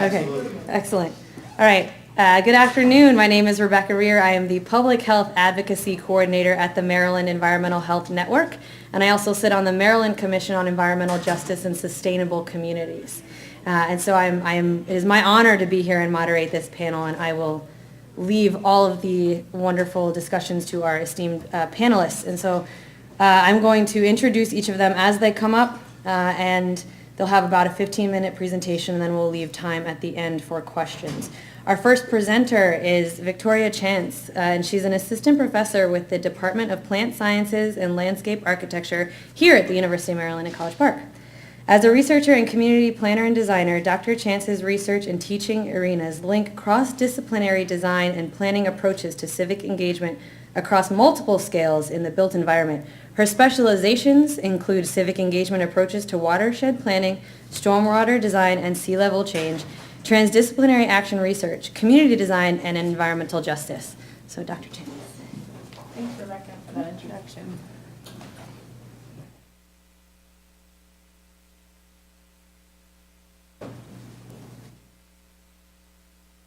Okay, Absolutely. excellent. All right. Good afternoon. My name is Rebecca Rear. I am the Public Health Advocacy Coordinator at the Maryland Environmental Health Network, and I also sit on the Maryland Commission on Environmental Justice and Sustainable Communities. And so it is my honor to be here and moderate this panel, and I will leave all of the wonderful discussions to our esteemed panelists. And so I'm going to introduce each of them as they come up, and they'll have about a 15-minute presentation, and then we'll leave time at the end for questions. Our first presenter is Victoria Chance, and she's an assistant professor with the Department of Plant Sciences and Landscape Architecture here at the University of Maryland at College Park. As a researcher and community planner and designer, Dr. Chance's research and teaching arenas link cross-disciplinary design and planning approaches to civic engagement across multiple scales in the built environment. Her specializations include civic engagement approaches to watershed planning, stormwater design and sea level change, transdisciplinary action research, community design, and environmental justice. So Dr. Chance. Thanks, Rebecca, for that introduction.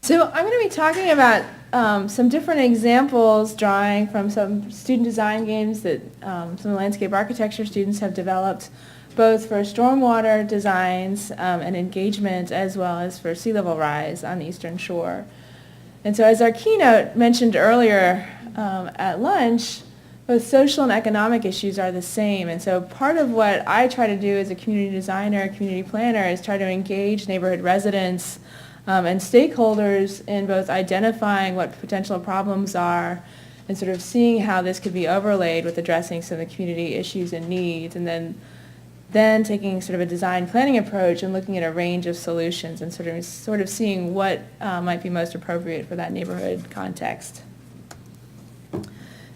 So I'm going to be talking about some different examples, drawing from some student design games that some landscape architecture students have developed, both for stormwater designs and engagement, as well as for sea level rise on the Eastern Shore. And so as our keynote mentioned earlier at lunch, both social and economic issues are the same. And so part of what I try to do as a community designer, community planner, is try to engage neighborhood residents and stakeholders in both identifying what potential problems are and sort of seeing how this could be overlaid with addressing some of the community issues and needs, and then taking sort of a design planning approach and looking at a range of solutions and sort of seeing what might be most appropriate for that neighborhood context.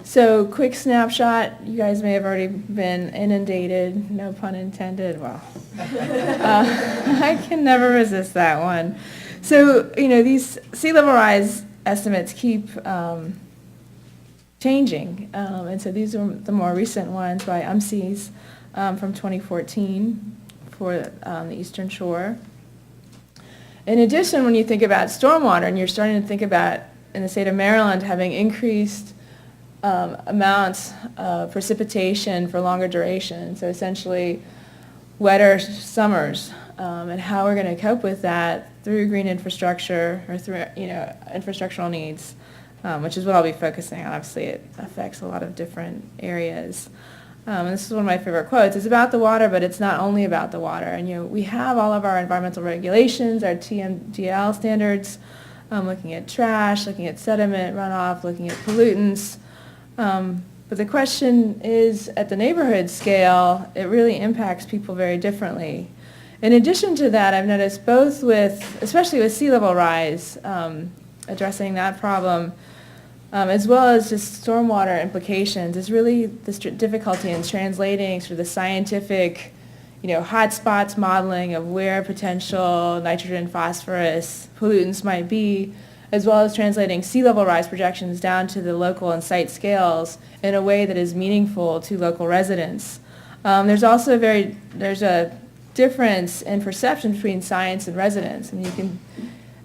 So quick snapshot, you guys may have already been inundated, no pun intended, well, I can never resist that one. So, these sea level rise estimates keep changing, and so these are the more recent ones by UMCES from 2014 for the Eastern Shore. In addition, when you think about stormwater, and you're starting to think about, in the state of Maryland, having increased amounts of precipitation for longer duration, so essentially wetter summers, and how we're going to cope with that through green infrastructure or through infrastructural needs, which is what I'll be focusing on. Obviously, it affects a lot of different areas. And this is one of my favorite quotes. It's about the water, but it's not only about the water. And we have all of our environmental regulations, our TMDL standards, looking at trash, looking at sediment runoff, looking at pollutants. But the question is, at the neighborhood scale, it really impacts people very differently. In addition to that, I've noticed both especially with sea level rise, addressing that problem, as well as just stormwater implications, is really this difficulty in translating sort of the scientific, hotspots modeling of where potential nitrogen, phosphorus, pollutants might be, as well as translating sea level rise projections down to the local and site scales in a way that is meaningful to local residents. There's also a difference in perception between science and residents. And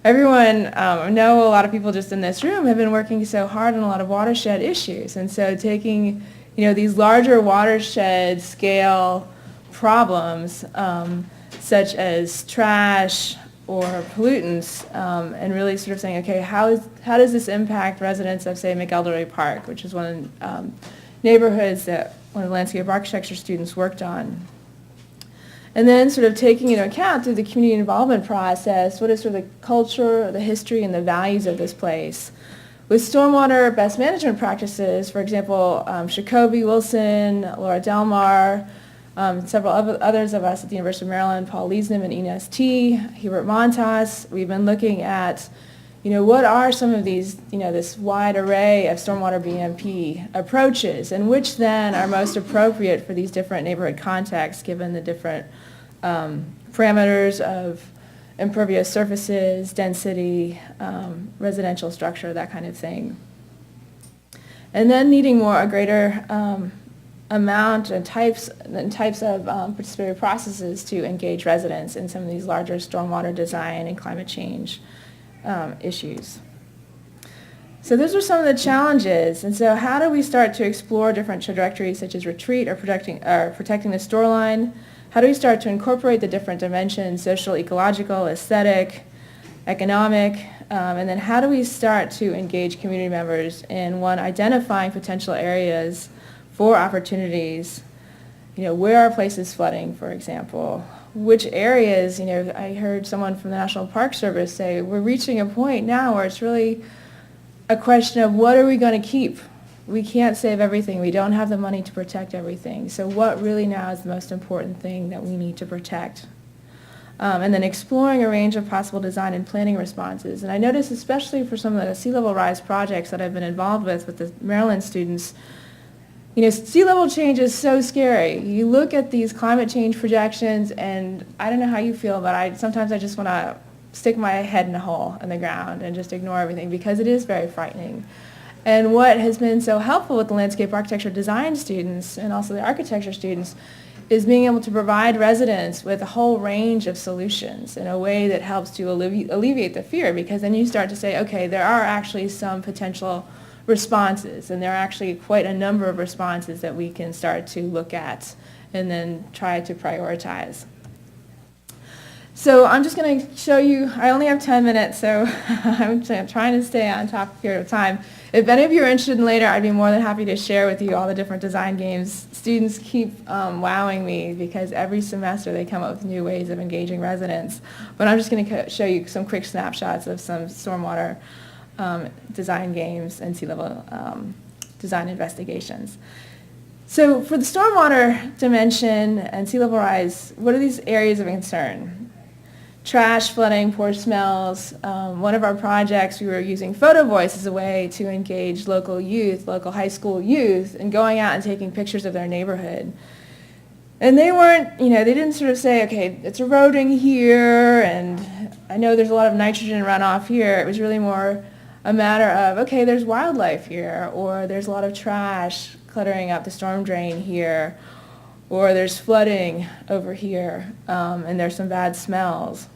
everyone, I know a lot of people just in this room have been working so hard on a lot of watershed issues. And so taking, these larger watershed scale problems, such as trash or pollutants, and really sort of saying, okay, how does this impact residents of, say, McElderry Park, which is one of the neighborhoods that one of the landscape architecture students worked on. And then sort of taking into account through the community involvement process, what is sort of the culture, the history, and the values of this place. With stormwater best management practices, for example, Jacoby Wilson, Laura Delmar, several others of us at the University of Maryland, Paul Leesnam and Ines T., Hubert Montas, we've been looking at, what are some of these, this wide array of stormwater BMP approaches, and which then are most appropriate for these different neighborhood contexts, given the different parameters of impervious surfaces, density, residential structure, that kind of thing. And then needing a greater amount and types of participatory processes to engage residents in some of these larger stormwater design and climate change issues. So those are some of the challenges. And so how do we start to explore different trajectories such as retreat or protecting the shoreline? How do we start to incorporate the different dimensions, social, ecological, aesthetic, economic, and then how do we start to engage community members in, one, identifying potential areas for opportunities, where are places flooding, for example, which areas, I heard someone from the National Park Service say, we're reaching a point now where it's really a question of what are we going to keep? We can't save everything. We don't have the money to protect everything. So what really now is the most important thing that we need to protect? And then exploring a range of possible design and planning responses. And I noticed especially for some of the sea level rise projects that I've been involved with the Maryland students, sea level change is so scary. You look at these climate change projections and I don't know how you feel, but sometimes I just want to stick my head in a hole in the ground and just ignore everything because it is very frightening. And what has been so helpful with the landscape architecture design students and also the architecture students is being able to provide residents with a whole range of solutions in a way that helps to alleviate the fear, because then you start to say, okay, there are actually some potential responses, and there are actually quite a number of responses that we can start to look at and then try to prioritize. So I'm just going to show you, I only have 10 minutes, so I'm trying to stay on top here of time. If any of you are interested in later, I'd be more than happy to share with you all the different design games. Students keep wowing me because every semester they come up with new ways of engaging residents. But I'm just going to show you some quick snapshots of some stormwater design games and sea level design investigations. So for the stormwater dimension and sea level rise, what are these areas of concern? Trash, flooding, poor smells. One of our projects, we were using photo voice as a way to engage local youth, local high school youth, and going out and taking pictures of their neighborhood. And they weren't, they didn't sort of say, okay, it's eroding here, and I know there's a lot of nitrogen runoff here. It was really more a matter of, okay, there's wildlife here, or there's a lot of trash cluttering up the storm drain here, or there's flooding over here, and there's some bad smells.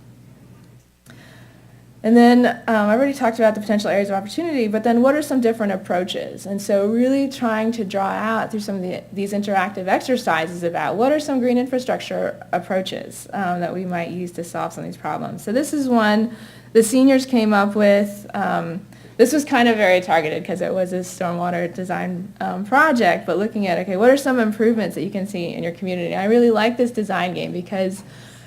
And then I already talked about the potential areas of opportunity, but then what are some different approaches? And so really trying to draw out through some of these interactive exercises about what are some green infrastructure approaches that we might use to solve some of these problems. So this is one the seniors came up with. This was kind of very targeted because it was a stormwater design project, but looking at, okay, what are some improvements that you can see in your community? I really like this design game because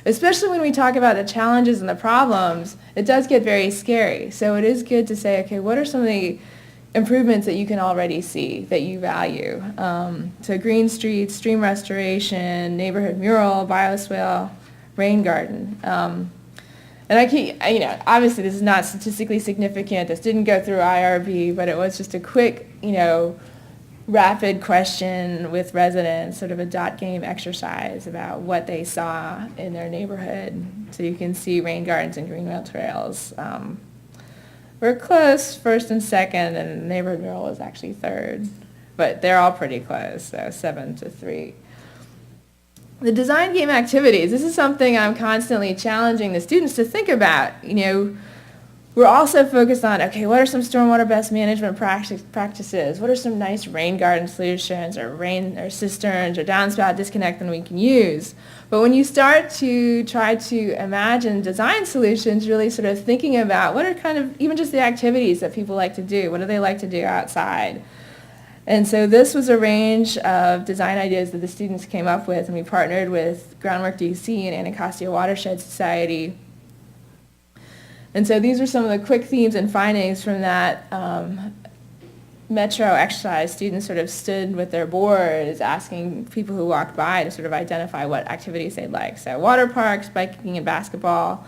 especially when we talk about the challenges and the problems, it does get very scary. So it is good to say, okay, what are some of the improvements that you can already see that you value? So green streets, stream restoration, neighborhood mural, bioswale, rain garden. And I keep, obviously this is not statistically significant. This didn't go through IRB, but it was just a quick, rapid question with residents, sort of a dot game exercise about what they saw in their neighborhood. So you can see rain gardens and greenway trails. We're close, first and second, and neighborhood mural was actually third. But they're all pretty close, so 7-3. The design game activities, this is something I'm constantly challenging the students to think about. We're also focused on, okay, what are some stormwater best management practices? What are some nice rain garden solutions or cisterns or downspout disconnect that we can use? But when you start to try to imagine design solutions, really sort of thinking about what are kind of even just the activities that people like to do. What do they like to do outside? And so this was a range of design ideas that the students came up with, and we partnered with Groundwork DC and Anacostia Watershed Society. And so these are some of the quick themes and findings from that metro exercise. Students sort of stood with their boards asking people who walked by to sort of identify what activities they'd like. So water parks, biking and basketball,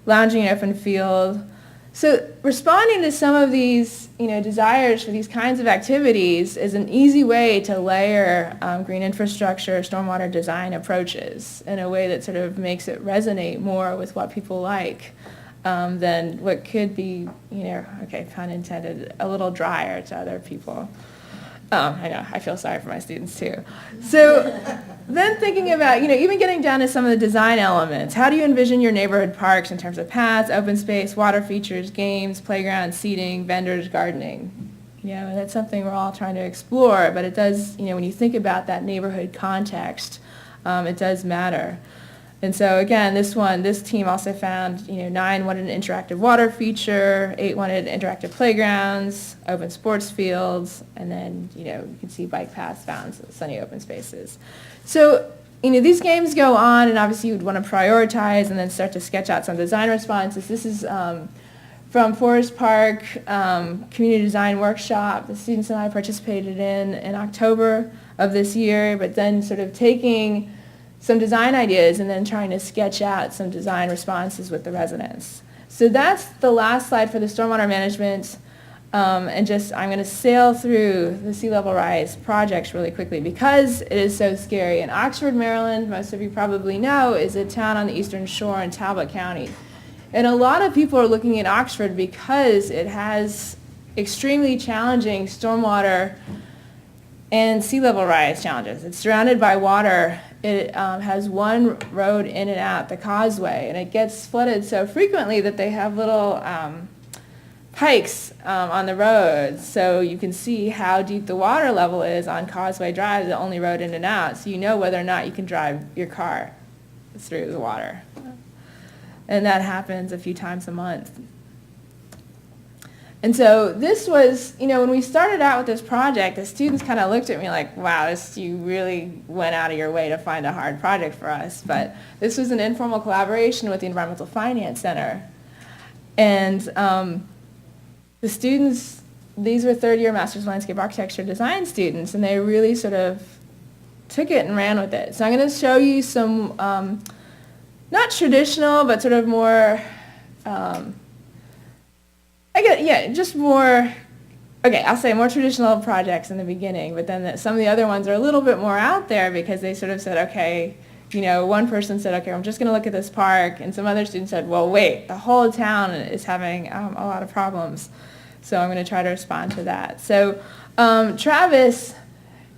lounging in open field. So responding to some of these desires for these kinds of activities is an easy way to layer green infrastructure, stormwater design approaches in a way that sort of makes it resonate more with what people like. Than what could be, okay, pun intended, a little drier to other people. Oh, I know. I feel sorry for my students too. So then thinking about, even getting down to some of the design elements. How do you envision your neighborhood parks in terms of paths, open space, water features, games, playgrounds, seating, vendors, gardening? That's something we're all trying to explore, but it does, when you think about that neighborhood context, it does matter. And so again, this team also found, 9 wanted an interactive water feature, 8 wanted interactive playgrounds, open sports fields, and then, you can see bike paths found, sunny open spaces. So, these games go on, and obviously you'd want to prioritize and then start to sketch out some design responses. This is from Forest Park Community Design Workshop. The students and I participated in October of this year, but then sort of taking some design ideas and then trying to sketch out some design responses with the residents. So that's the last slide for the stormwater management. I'm going to sail through the sea level rise projects really quickly because it is so scary. In Oxford, Maryland, most of you probably know, is a town on the eastern shore in Talbot County. And a lot of people are looking at Oxford because it has extremely challenging stormwater and sea level rise challenges. It's surrounded by water. It has one road in and out, the causeway, and it gets flooded so frequently that they have little pikes on the road, so you can see how deep the water level is on Causeway Drive, the only road in and out, so you know whether or not you can drive your car through the water. And that happens a few times a month. And so this was, when we started out with this project, the students kind of looked at me like, wow, you really went out of your way to find a hard project for us. But this was an informal collaboration with the Environmental Finance Center. And the students, these were third-year Master's of Landscape Architecture design students, and they really sort of took it and ran with it. So I'm going to show you some, not traditional, but sort of more, I'll say more traditional projects in the beginning, but then some of the other ones are a little bit more out there because they sort of said, okay, one person said, okay, I'm just going to look at this park, and some other students said, well, wait, the whole town is having a lot of problems, so I'm going to try to respond to that. So Travis,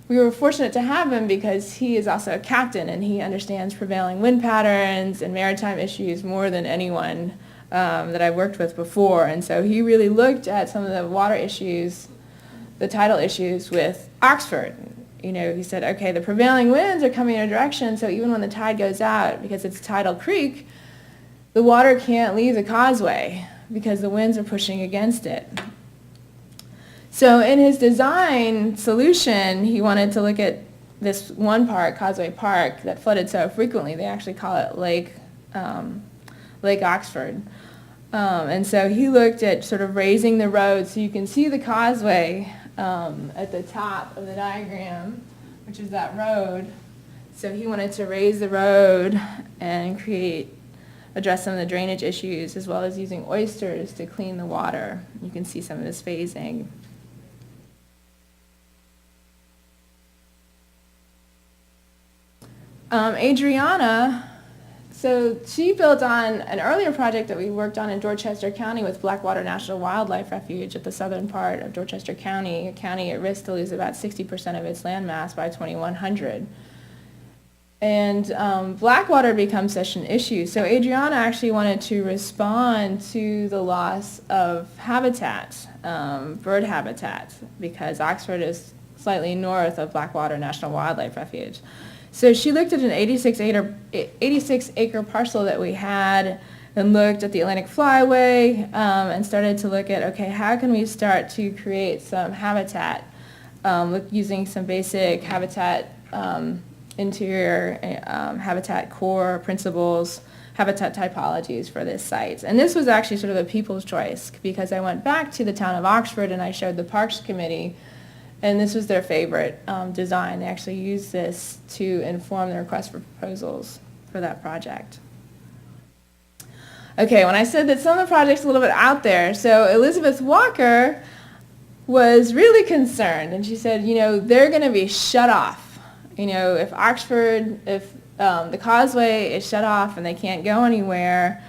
we were fortunate to have him because he is also a captain, and he understands prevailing wind patterns and maritime issues more than anyone that I worked with before, and so he really looked at some of the water issues, the tidal issues with Oxford. He said, okay, the prevailing winds are coming in a direction, so even when the tide goes out, because it's tidal creek, the water can't leave the causeway because the winds are pushing against it. So in his design solution, he wanted to look at this one park, Causeway Park, that flooded so frequently. They actually call it Lake Oxford. And so he looked at sort of raising the road so you can see the causeway at the top of the diagram, which is that road. So he wanted to raise the road and address some of the drainage issues, as well as using oysters to clean the water. You can see some of this phasing. Adriana, so she built on an earlier project that we worked on in Dorchester County with Blackwater National Wildlife Refuge at the southern part of Dorchester County, a county at risk to lose about 60% of its land mass by 2100. And Blackwater becomes such an issue. So Adriana actually wanted to respond to the loss of habitat, bird habitat, because Oxford is slightly north of Blackwater National Wildlife Refuge. So she looked at an 86-acre parcel that we had and looked at the Atlantic Flyway and started to look at, okay, how can we start to create some habitat using some basic habitat interior habitat core principles, habitat typologies for this site. And this was actually sort of a people's choice because I went back to the town of Oxford and I showed the Parks Committee, and this was their favorite design. They actually used this to inform the request for proposals for that project. Okay, when I said that some of the projects are a little bit out there, so Elizabeth Walker was really concerned, and she said, they're going to be shut off. If the causeway is shut off and they can't go anywhere,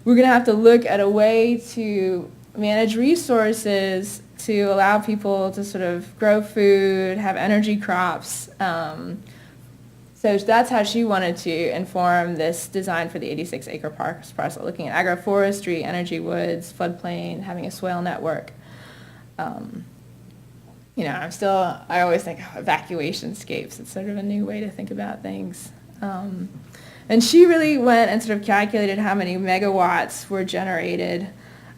we're going to have to look at a way to manage resources to allow people to sort of grow food, have energy crops. So that's how she wanted to inform this design for the 86-acre parcel, looking at agroforestry, energy woods, floodplain, having a swale network. I always think evacuation scapes. It's sort of a new way to think about things. And she really went and sort of calculated how many megawatts were generated,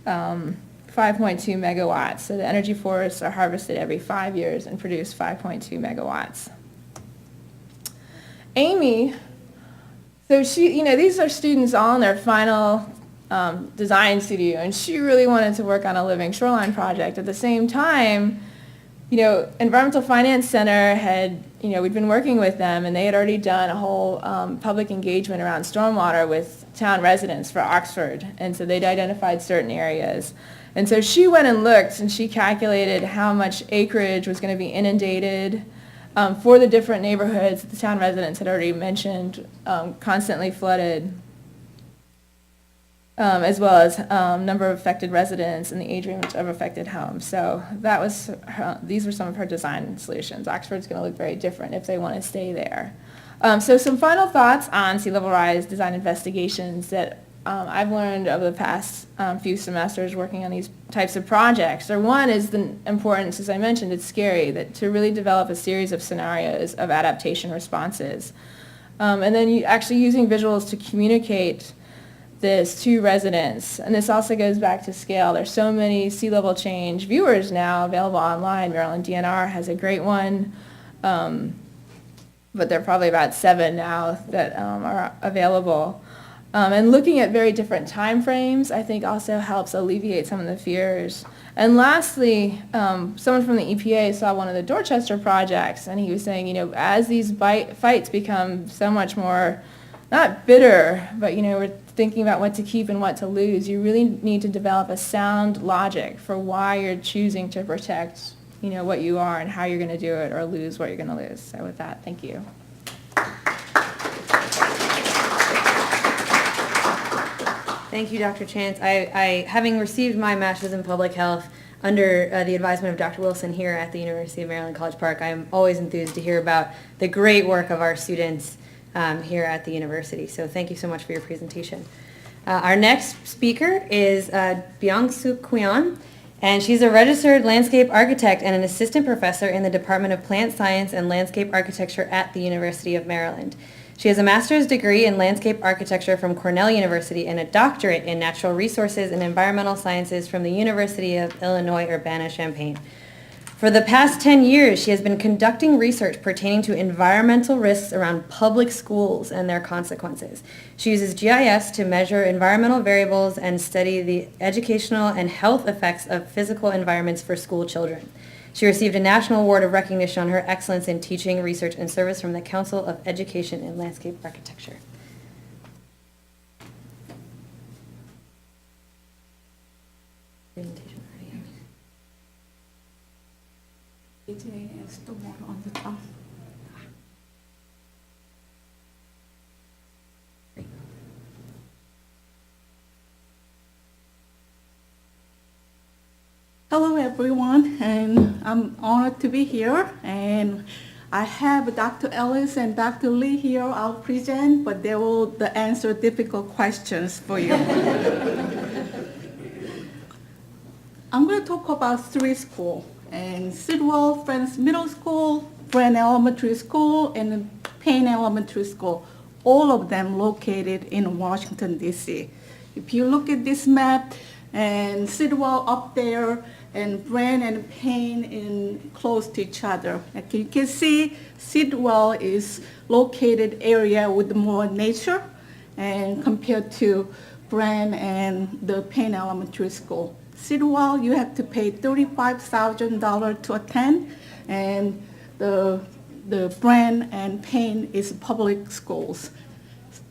5.2 megawatts. So the energy forests are harvested every 5 years and produce 5.2 megawatts. Amy, so she, these are students all in their final design studio, and she really wanted to work on a living shoreline project. At the same time, Environmental Finance Center had, we'd been working with them, and they had already done a whole public engagement around stormwater with town residents for Oxford, and so they'd identified certain areas. And so she went and looked, and she calculated how much acreage was going to be inundated for the different neighborhoods that the town residents had already mentioned, constantly flooded, as well as number of affected residents and the age range of affected homes. So that was these were some of her design solutions. Oxford's going to look very different if they want to stay there. So some final thoughts on sea level rise design investigations that I've learned over the past few semesters working on these types of projects. One is the importance, as I mentioned, it's scary, that to really develop a series of scenarios of adaptation responses. And then actually using visuals to communicate this to residents. And this also goes back to scale. There's so many sea level change viewers now available online. Maryland DNR has a great one, but there are probably about 7 now that are available. And looking at very different time frames, I think also helps alleviate some of the fears. And lastly, someone from the EPA saw one of the Dorchester projects, and he was saying, as these fights become so much more, not bitter, but, we're thinking about what to keep and what to lose, you really need to develop a sound logic for why you're choosing to protect, what you are and how you're going to do it, or lose what you're going to lose. So with that, thank you. Thank you, Dr. Chance. I having received my master's in public health under the advisement of Dr. Wilson here at the University of Maryland College Park, I am always enthused to hear about the great work of our students here at the university. So thank you so much for your presentation. Our next speaker is Byung-Suk Kweon, and she's a registered landscape architect and an assistant professor in the Department of Plant Science and Landscape Architecture at the University of Maryland. She has a master's degree in landscape architecture from Cornell University and a doctorate in natural resources and environmental sciences from the University of Illinois Urbana-Champaign. For the past 10 years, she has been conducting research pertaining to environmental risks around public schools and their consequences. She uses GIS to measure environmental variables and study the educational and health effects of physical environments for school children. She received a National Award of Recognition on her excellence in teaching, research, and service from the Council of Education in Landscape Architecture. Presentation already. AJ and Stormwater on the top. Hello everyone, and I'm honored to be here, and I have Dr. Ellis and Dr. Lee here. I'll present, but they will answer difficult questions for you. I'm going to talk about 3 schools, and Sidwell Friends Middle School, Brand Elementary School, and Payne Elementary School, all of them located in Washington, D.C. If you look at this map, and Sidwell up there, and Brand and Payne in close to each other. Like you can see, Sidwell is located area with more nature, and compared to Brand and the Payne Elementary School. Sidwell, you have to pay $35,000 to attend, and the Brand and Payne is public schools.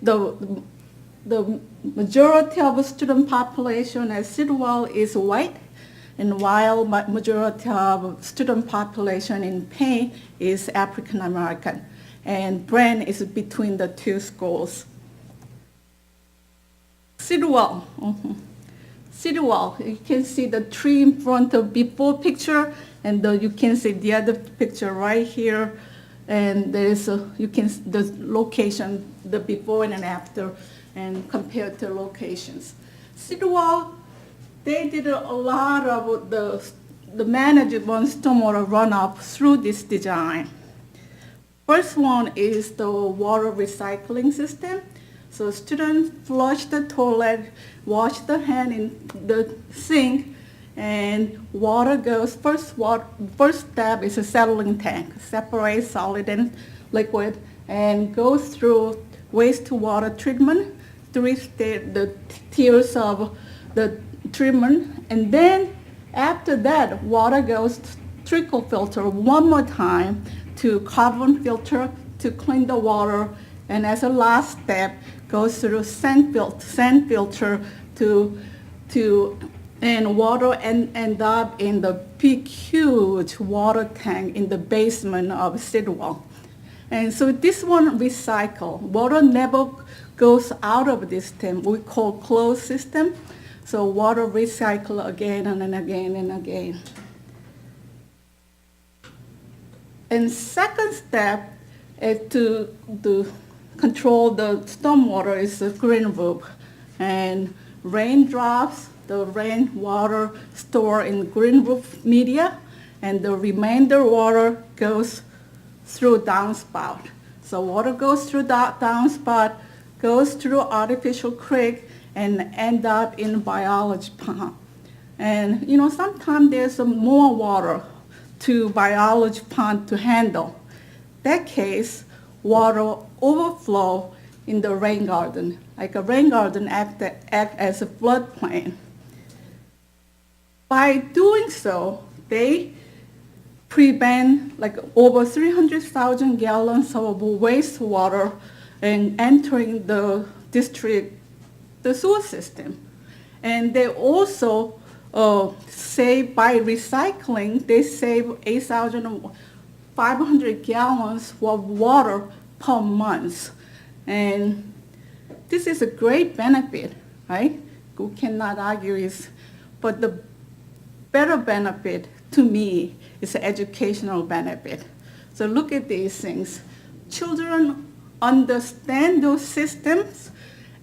The majority of the student population at Sidwell is white, and while majority of student population in Payne is African American, and Brand is between the 2 schools. Sidwell. city wall. You can see the tree in front of before picture, and you can see the other picture right here. And there is the location, the before and after, and compared to locations. City wall, they did a lot of the management stormwater runoff through this design. First one is the water recycling system. So students flush the toilet, wash the hand in the sink, and water goes, first step is a settling tank, separates solid and liquid, and goes through wastewater treatment, the tiers of the treatment, and then after that, water goes to trickle filter one more time to carbon filter to clean the water, and as a last step, goes through sand filter and water end up in the big, huge water tank in the basement of city wall. And so this one recycle. Water never goes out of this system. We call closed system. So water recycle again and again and again. And second step is to control the stormwater is the green roof. And raindrops, the rainwater stored in green roof media, and the remainder water goes through downspout. So water goes through that downspout, goes through artificial creek, and end up in biology pond. And sometimes there's more water to biology pond to handle. That case, water overflow in the rain garden. Like a rain garden act as a floodplain. By doing so, they prevent like over 300,000 gallons of wastewater and entering the district, the sewer system. And they also save, by recycling, they save 8,500 gallons of water per month. And this is a great benefit, right? We cannot argue it, but the better benefit to me is an educational benefit. So look at these things. Children understand those systems,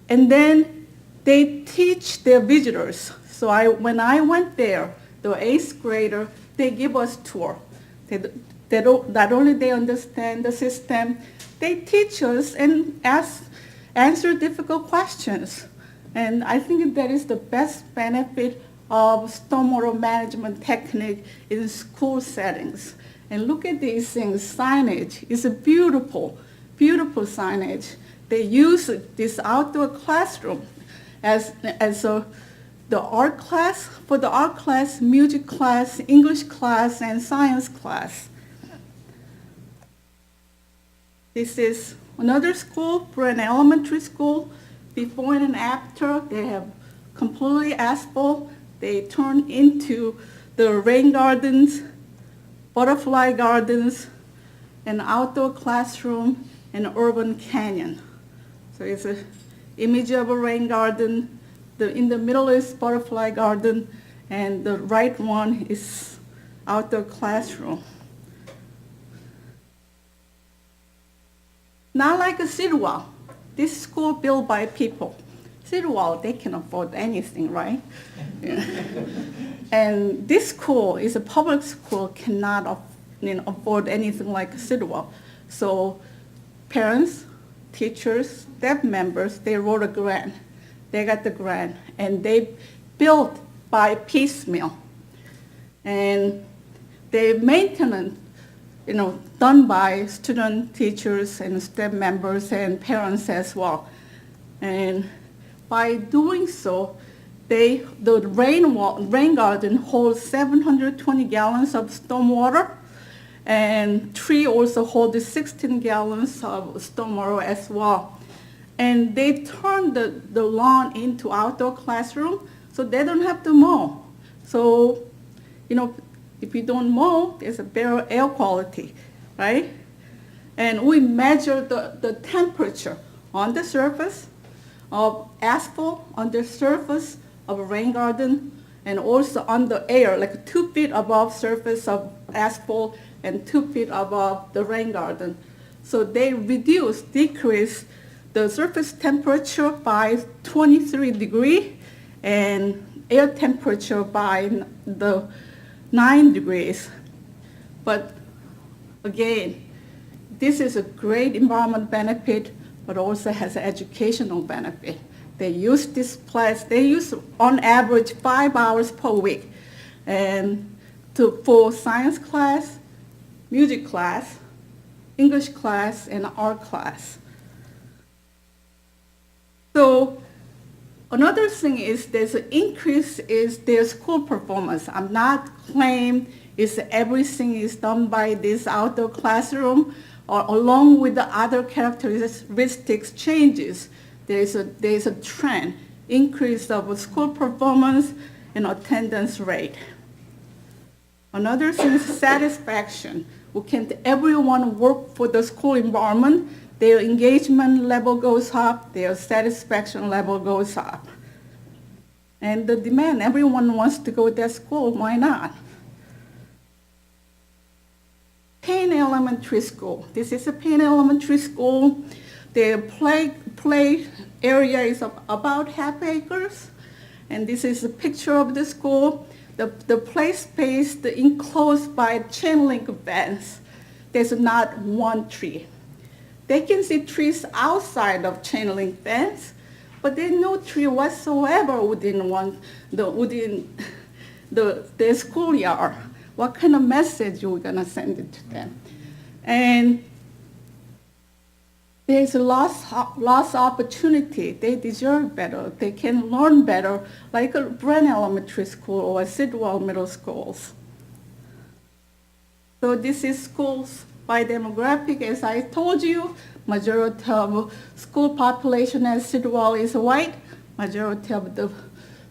and then they teach their visitors. So when I went there, the 8th grader, they give us tour. Not only they understand the system, they teach us and answer difficult questions. And I think that is the best benefit of stormwater management technique in school settings. And look at these things. Signage is a beautiful, beautiful signage. They use this outdoor classroom as the art class, for the art class, music class, English class, and science class. This is another school, for an elementary school. Before and after, they have completely asphalt. They turn into the rain gardens, butterfly gardens, an outdoor classroom, and urban canyon. So it's an image of a rain garden. In the middle is butterfly garden, and the right one is outdoor classroom. Not like a city wall. This school built by people. City wall, they can afford anything, right? Yeah. And this school is a public school, cannot afford anything like a city wall. So parents, teachers, staff members, they wrote a grant. They got the grant, and they built by piecemeal. And the maintenance, done by student, teachers, and staff members, and parents as well. And by doing so, the rain garden holds 720 gallons of stormwater, and tree also holds 16 gallons of stormwater as well. And they turn the lawn into outdoor classroom, so they don't have to mow. So, if you don't mow, there's a better air quality, right? And we measure the temperature on the surface of asphalt, on the surface of a rain garden, and also on the air, like 2 feet above surface of asphalt and 2 feet above the rain garden. So they decrease the surface temperature by 23 degrees and air temperature by the 9 degrees. But again, this is a great environmental benefit, but also has an educational benefit. They use this class, they use on average 5 hours per week and for science class, music class, English class, and art class. So another thing is there's an increase is their school performance. I'm not claiming is everything is done by this outdoor classroom or along with the other characteristics changes. There's a trend, increase of school performance and attendance rate. Another thing is satisfaction. Can everyone work for the school environment? Their engagement level goes up, their satisfaction level goes up. And the demand, everyone wants to go to that school, why not? Payne Elementary School. This is a Payne Elementary School. Their play area is about half acres. And this is a picture of the school. The play space is enclosed by a chain link fence. There's not one tree. They can see trees outside of chain link fence, but there's no tree whatsoever within the schoolyard. What kind of message are we gonna send it to them? And there's a lost opportunity. They deserve better. They can learn better, like a Brent Elementary School or Sidwell Middle Schools. So this is schools by demographic. As I told you, majority of school population at Sidwell is white. Majority of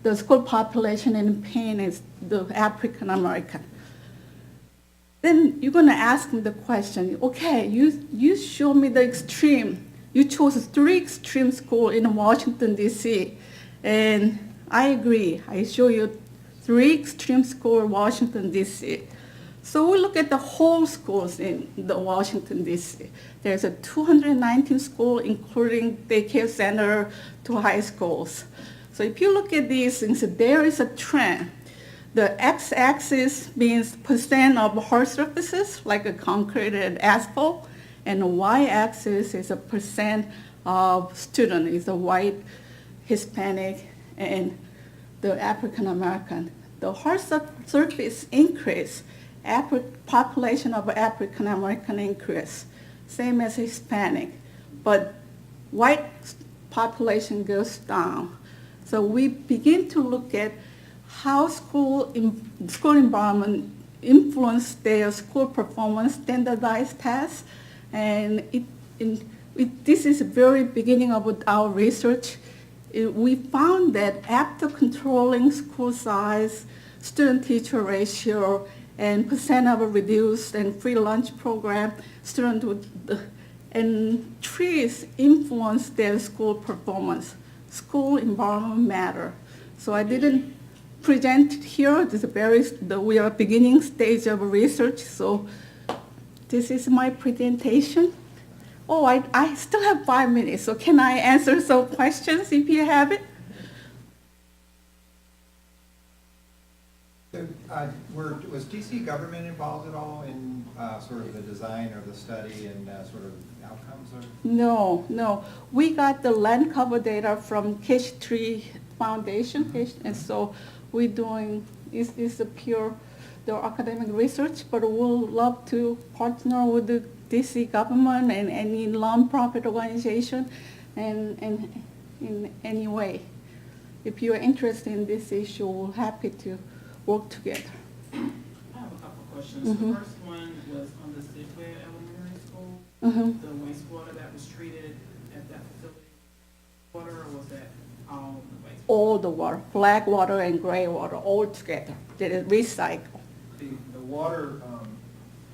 the school population in Payne is the African American. Then you're going to ask me the question, okay, you show me the extreme. You chose 3 extreme schools in Washington, D.C. And I agree. I show you 3 extreme schools in Washington, D.C. So we look at the whole schools in the Washington, D.C. There's a 219 schools, including daycare center to high schools. So if you look at these things, there is a trend. The x-axis means percent of hard surfaces, like a concrete and asphalt, and the y-axis is a percent of student, is the white, Hispanic, and the African American. The hard surface increase, population of African American increase, same as Hispanic, but white population goes down. So we begin to look at how school environment influence their school performance, standardized tests, and this is the very beginning of our research. We found that after controlling school size, student-teacher ratio, and percent of a reduced and free lunch program, and trees influence their school performance. School environment matter. So I didn't present here. We are beginning stage of research, so this is my presentation. Oh, I still have 5 minutes, so can I answer some questions if you have it? So, was DC government involved at all in sort of the design or the study and sort of outcomes? No. We got the land cover data from Cash Tree Foundation, and so we're doing, it's a pure the academic research, but we'll love to partner with the DC government and any nonprofit organization and in any way. If you're interested in this issue, we're happy to work together. I have a couple questions. Mm-hmm. The first one was on the Sidwell Elementary School, Mm-hmm. the wastewater that was treated at that facility, water, or was that all the wastewater? All the water, black water and gray water, all together. They recycle. The water,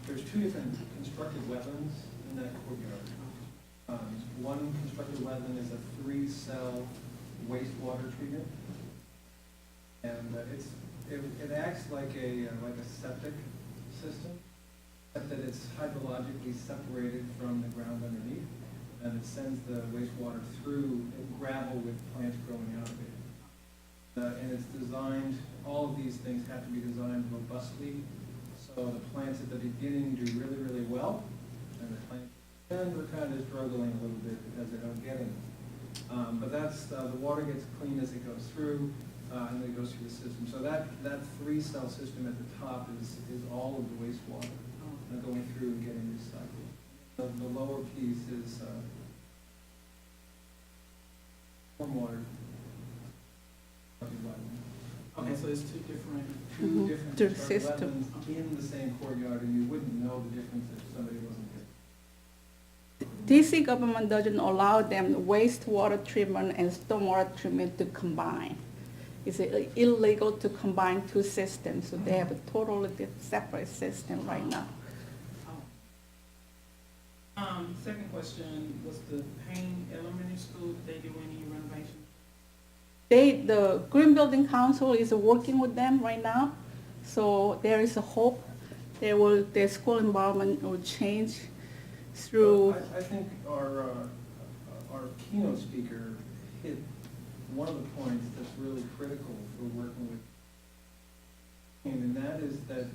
there's 2 different constructed wetlands in that courtyard. One constructed wetland is a 3-cell wastewater treatment, And it acts like a septic system, except that it's hydrologically separated from the ground underneath, and it sends the wastewater through gravel with plants growing out of it. And it's designed, all of these things have to be designed robustly, so the plants at the beginning do really, really well, and the plants at the end are kind of struggling a little bit because they don't get any. But that's, the water gets clean as it goes through, and then it goes through the system. So that three-cell system at the top is all of the wastewater going through and getting recycled. The lower piece is stormwater. Okay, so it's two different. Mhm. Different Through constructed system. wetlands in the same courtyard, and you wouldn't know the difference if somebody wasn't there. DC government doesn't allow them wastewater treatment and stormwater treatment to combine. It's illegal to combine two systems, so they have a totally separate system right now. Second question was the Payne Elementary School, did they do any renovation? The Green Building Council is working with them right now, so there is a hope their school environment will change through. I think our keynote speaker hit one of the points that's really critical for working with, and that is that,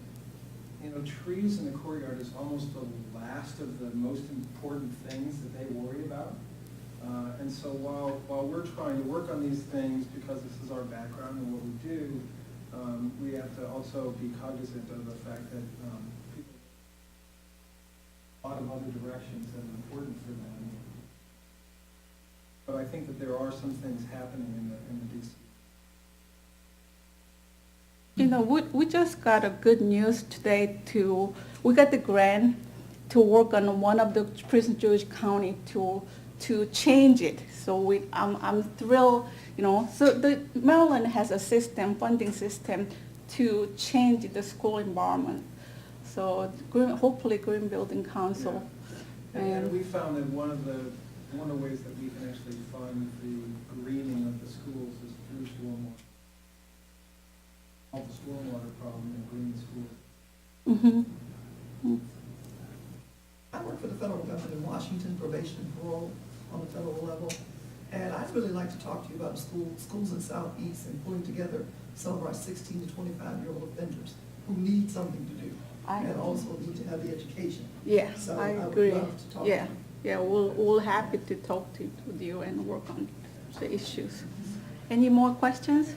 trees in the courtyard is almost the last of the most important things that they worry about. And so while we're trying to work on these things, because this is our background and what we do, we have to also be cognizant of the fact that people, a lot of other directions that are important for them. But I think that there are some things happening in the DC. We just got a good news today we got the grant to work on one of the Prince George County to change it. So I'm thrilled, so the Maryland has a funding system to change the school environment. So hopefully Green Building Council. Yeah. And we found that one of the ways that we can actually fund the greening of the schools is through stormwater. Solve the stormwater problem and green schools. Mm-hmm. I work for the federal government in Washington, probation and parole on the federal level. And I'd really like to talk to you about schools in Southeast and pulling together some of our 16 to 25-year-old offenders who need something to do and also need to have the education. Yeah, So I would agree. love to talk to Yeah, you. yeah, we'll happy to talk with you and work on the issues. Any more questions?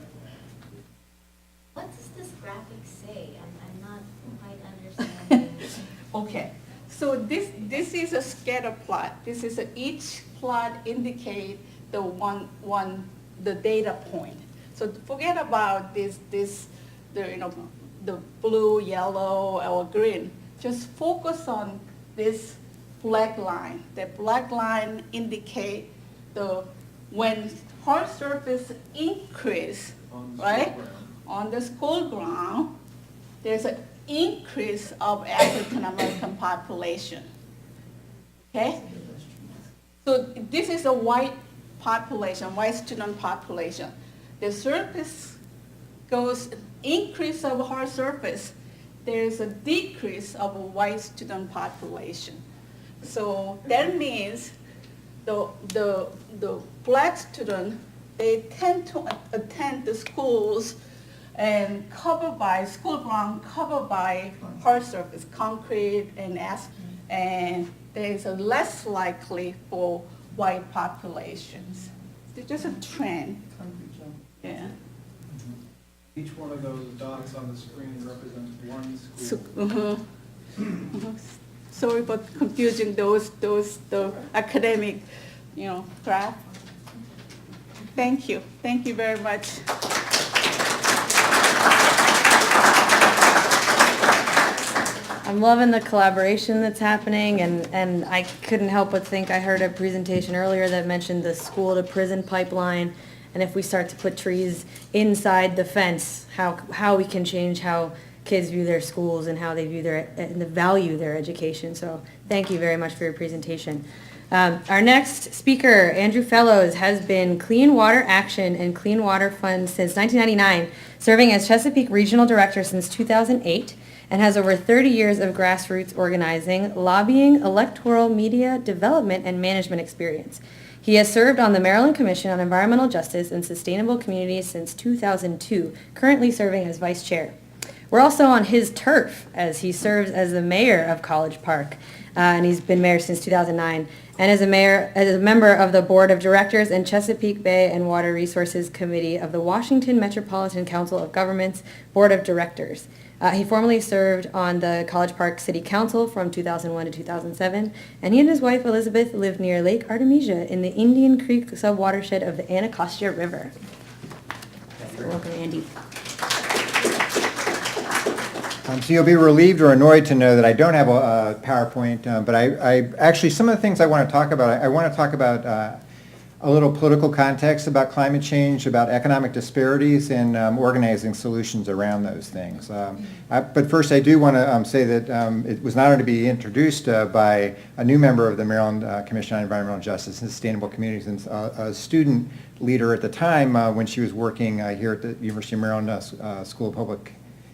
What does this graphic say? I'm not quite understanding. Okay, so this is a scatter plot. This is each plot indicate the data point. So forget about the blue, yellow, or green. Just focus on this black line. The black line indicate when hard surface increase, On the right? school ground. On the school ground, there's an increase of African American population. Okay? So this is a white population, white student population. The surface goes increase of hard surface, there's a decrease of a white student population. So that means the black student, they tend to attend the schools and school ground covered by hard surface, concrete and asphalt, and there's a less likely for white populations. It's just a trend. Concrete jungle. Yeah. Each one of those dots on the screen represents one So, school. Sorry for confusing the academic, graph. Thank you very much. I'm loving the collaboration that's happening, and I couldn't help but think, I heard a presentation earlier that mentioned the school to prison pipeline, and if we start to put trees inside the fence, how we can change how kids view their schools and how they view and value their education. So thank you very much for your presentation. Our next speaker, Andrew Fellows, has been Clean Water Action and Clean Water Fund since 1999, serving as Chesapeake Regional Director since 2008, and has over 30 years of grassroots organizing, lobbying, electoral media development, and management experience. He has served on the Maryland Commission on Environmental Justice and Sustainable Communities since 2002, currently serving as Vice Chair. We're also on his turf as he serves as the mayor of College Park, and he's been mayor since 2009, and as a member of the Board of Directors and Chesapeake Bay and Water Resources Committee of the Washington Metropolitan Council of Governments Board of Directors. He formerly served on the College Park City Council from 2001 to 2007, and he and his wife Elizabeth live near Lake Artemisia in the Indian Creek subwatershed of the Anacostia River. Welcome, Andy. So you'll be relieved or annoyed to know that I don't have a PowerPoint, but I actually, some of the things I want to talk about, I want to talk about a little political context about climate change, about economic disparities, and organizing solutions around those things. But first, I do want to say that it was an honor to be introduced by a new member of the Maryland Commission on Environmental Justice and Sustainable Communities, and a student leader at the time when she was working here at the University of Maryland School of Public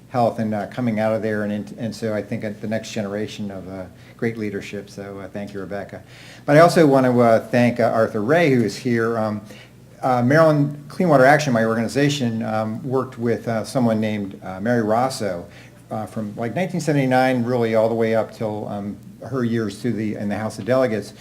Health, and coming out of there, and so I think the next generation of great leadership. So thank you, Rebecca. But I also want to thank Arthur Ray, who is here. Maryland Clean Water Action, my organization, worked with someone named Mary Rosso from like 1979, really all the way up till her years in the House of Delegates.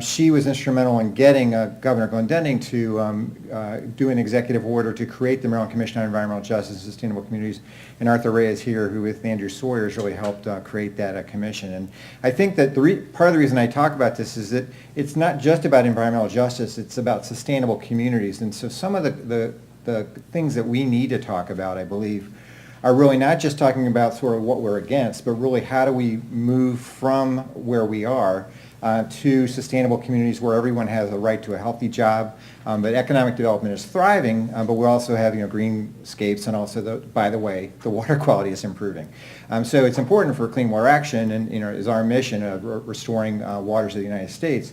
She was instrumental in getting Governor Glendening to do an executive order to create the Maryland Commission on Environmental Justice and Sustainable Communities. And Arthur Ray is here, who with Andrew Sawyer has really helped create that commission. And I think that part of the reason I talk about this is that it's not just about environmental justice, it's about sustainable communities. And so some of the things that we need to talk about, I believe, are really not just talking about sort of what we're against, but really how do we move from where we are to sustainable communities where everyone has a right to a healthy job, but economic development is thriving, but we're also having greenscapes, and also, by the way, the water quality is improving. So it's important for Clean Water Action, and is our mission of restoring waters of the United States,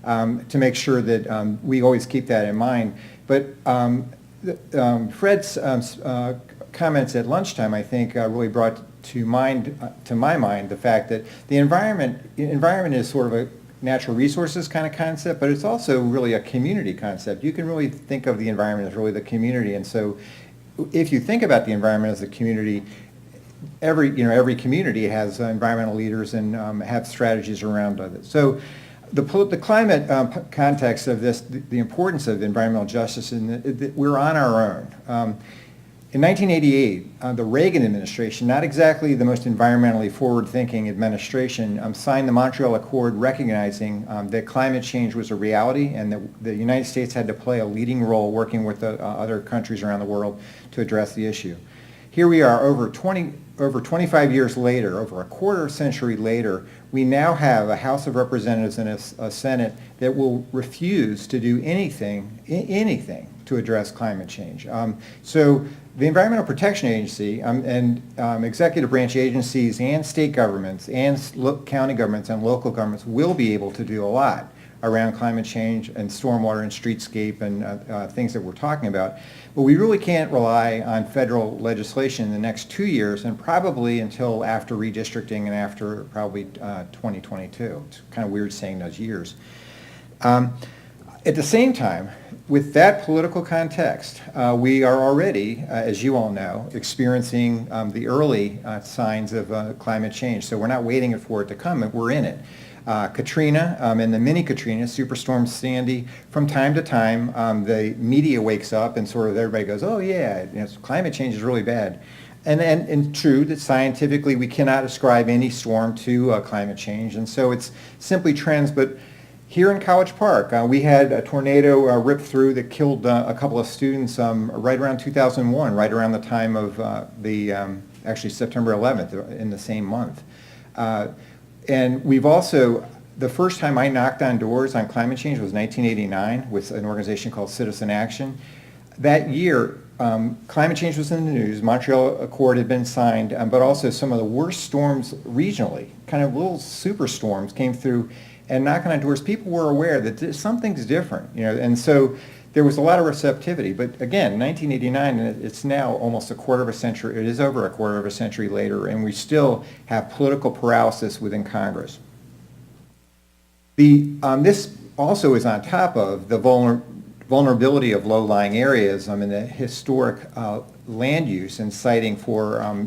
to make sure that we always keep that in mind. But Fred's comments at lunchtime, I think, really brought to my mind the fact that the environment is sort of a natural resources kind of concept, but it's also really a community concept. You can really think of the environment as really the community, and so if you think about the environment as a community, every community has environmental leaders and have strategies around it. So the climate context of this, the importance of environmental justice, and we're on our own. In 1988, the Reagan administration, not exactly the most environmentally forward-thinking administration, signed the Montreal Accord recognizing that climate change was a reality and that the United States had to play a leading role working with the other countries around the world to address the issue. Here we are over 25 years later, over a quarter century later, we now have a House of Representatives and a Senate that will refuse to do anything to address climate change. So the Environmental Protection Agency and executive branch agencies and state governments and county governments and local governments will be able to do a lot around climate change and stormwater and streetscape and things that we're talking about. But we really can't rely on federal legislation in the next 2 years, and probably until after redistricting and after probably 2022. It's kind of weird saying those years. At the same time, with that political context, we are already, as you all know, experiencing the early signs of climate change. So we're not waiting for it to come, we're in it. Katrina and the mini Katrina, Superstorm Sandy, from time to time, the media wakes up and sort of everybody goes, oh yeah, climate change is really bad. And true that scientifically we cannot ascribe any storm to climate change, and so it's simply trends. But here in College Park, we had a tornado rip through that killed a couple of students right around 2001, right around the time of actually September 11th in the same month. And we've also, the first time I knocked on doors on climate change was 1989 with an organization called Citizen Action. That year, climate change was in the news, Montreal Accord had been signed, but also some of the worst storms regionally, kind of little superstorms came through and knocking on doors. People were aware that something's different, and so there was a lot of receptivity. But again, 1989, and it's now almost a quarter of a century, it is over a quarter of a century later, and we still have political paralysis within Congress. This also is on top of the vulnerability of low-lying areas in the historic land use and siting for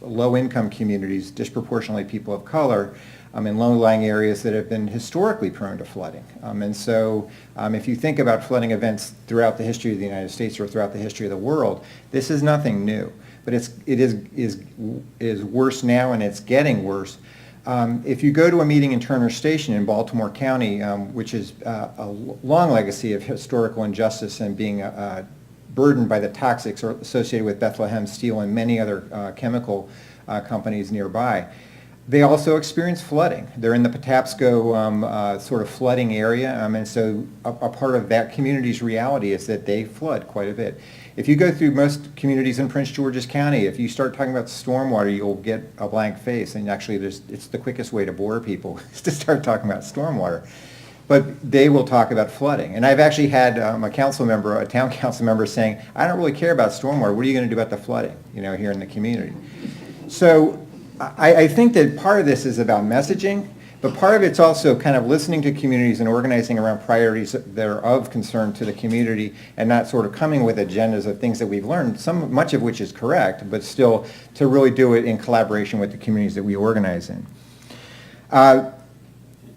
low-income communities, disproportionately people of color, in low-lying areas that have been historically prone to flooding. And so if you think about flooding events throughout the history of the United States or throughout the history of the world, this is nothing new. But it is worse now, and it's getting worse. If you go to a meeting in Turner Station in Baltimore County, which is a long legacy of historical injustice and being burdened by the toxics associated with Bethlehem Steel and many other chemical companies nearby, they also experience flooding. They're in the Patapsco sort of flooding area, and so a part of that community's reality is that they flood quite a bit. If you go through most communities in Prince George's County, if you start talking about stormwater, you'll get a blank face, and actually it's the quickest way to bore people is to start talking about stormwater. But they will talk about flooding. And I've actually had a town council member saying, I don't really care about stormwater, what are you going to do about the flooding, here in the community? So I think that part of this is about messaging, but part of it's also kind of listening to communities and organizing around priorities that are of concern to the community and not sort of coming with agendas of things that we've learned, much of which is correct, but still to really do it in collaboration with the communities that we organize in.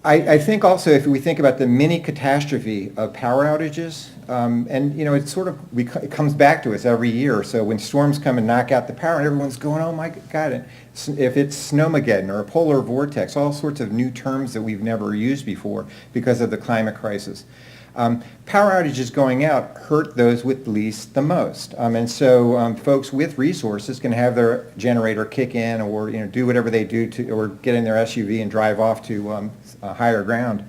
I think also if we think about the mini catastrophe of power outages, and it comes back to us every year. So when storms come and knock out the power, and everyone's going, "Oh my God!" If it's snowmageddon or a polar vortex, all sorts of new terms that we've never used before because of the climate crisis. Power outages going out hurt those with least the most, and so folks with resources can have their generator kick in, or do whatever they do or get in their SUV and drive off to higher ground.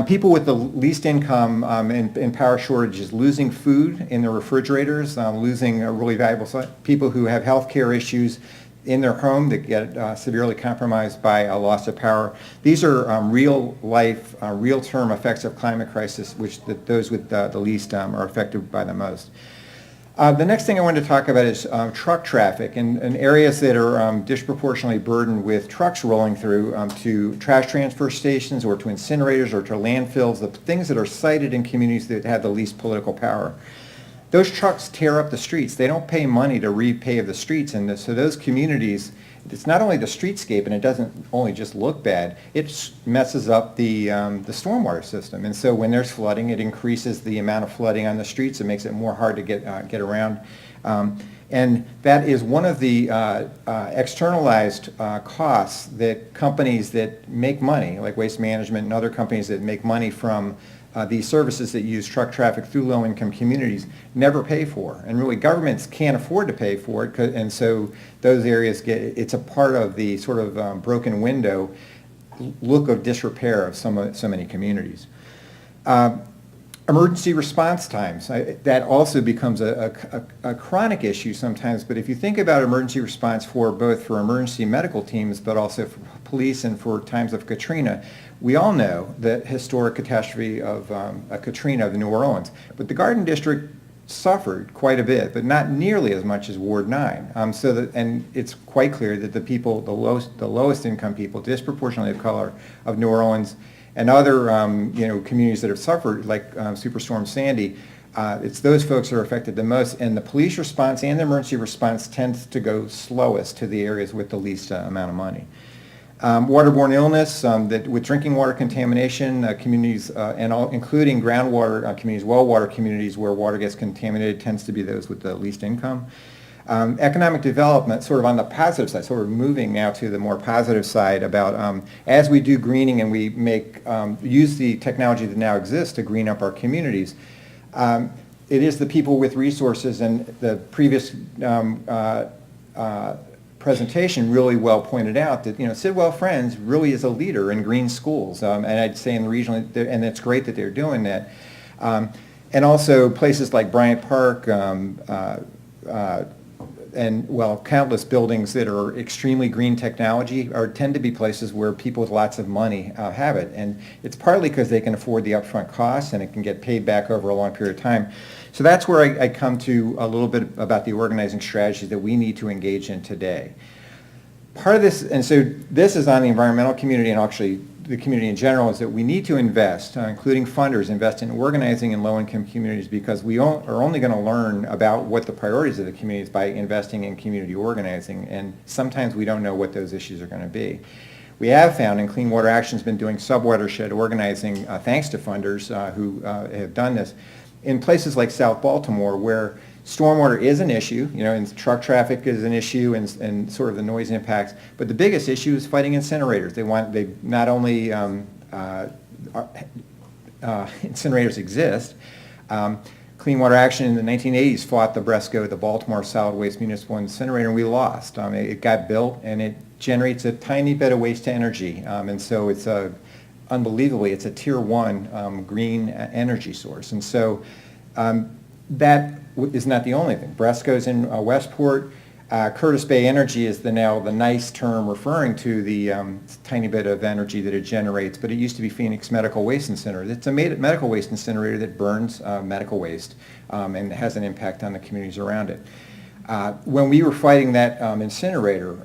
People with the least income and power shortages losing food in their refrigerators, losing a really valuable people who have health care issues in their home that get severely compromised by a loss of power. These are real life, real term effects of climate crisis, which those with the least are affected by the most. The next thing I wanted to talk about is truck traffic and areas that are disproportionately burdened with trucks rolling through to trash transfer stations or to incinerators or to landfills, the things that are sited in communities that have the least political power. Those trucks tear up the streets. They don't pay money to repave the streets, and so those communities, it's not only the streetscape, and it doesn't only just look bad, it messes up the stormwater system. And so when there's flooding, it increases the amount of flooding on the streets. It makes it more hard to get around. And that is one of the externalized costs that companies that make money, like Waste Management and other companies that make money from these services that use truck traffic through low-income communities, never pay for. And really governments can't afford to pay for it, and so those areas it's a part of the sort of broken window look of disrepair of so many communities. Emergency response times, that also becomes a chronic issue sometimes, but if you think about emergency response both for emergency medical teams, but also for police and for times of Katrina, we all know the historic catastrophe of Katrina of New Orleans, but the Garden District suffered quite a bit, but not nearly as much as Ward 9. And it's quite clear that the lowest income people, disproportionately of color, of New Orleans and other communities that have suffered, like Superstorm Sandy, it's those folks that are affected the most, and the police response and the emergency response tends to go slowest to the areas with the least amount of money. Waterborne illness, that with drinking water contamination, communities, including groundwater communities, well water communities where water gets contaminated, tends to be those with the least income. Economic development, sort of on the positive side, sort of moving now to the more positive side about as we do greening and we use the technology that now exists to green up our communities, it is the people with resources, and the previous presentation really well pointed out that Sidwell Friends really is a leader in green schools, and I'd say in the region, and it's great that they're doing that. And also places like Bryant Park, countless buildings that are extremely green technology tend to be places where people with lots of money have it. And it's partly because they can afford the upfront costs and it can get paid back over a long period of time. So that's where I come to a little bit about the organizing strategies that we need to engage in today. Part of this, and so this is on the environmental community and actually the community in general, is that we need to invest, including funders, invest in organizing in low-income communities, because we are only going to learn about what the priorities of the communities by investing in community organizing, and sometimes we don't know what those issues are going to be. We have found, and Clean Water Action's been doing sub-watershed organizing, thanks to funders who have done this, in places like South Baltimore, where stormwater is an issue, and truck traffic is an issue, and sort of the noise impacts. But the biggest issue is fighting incinerators. They not only incinerators exist. Clean Water Action in the 1980s fought the BRESCO, the Baltimore Solid Waste Municipal Incinerator, and we lost. It got built, and it generates a tiny bit of waste to energy, and so it's unbelievably, it's a tier 1 green energy source. And so that is not the only thing. BRESCO's in Westport. Curtis Bay Energy is now the nice term referring to the tiny bit of energy that it generates, but it used to be Phoenix Medical Waste Incinerator. It's a medical waste incinerator that burns medical waste and has an impact on the communities around it. When we were fighting that incinerator,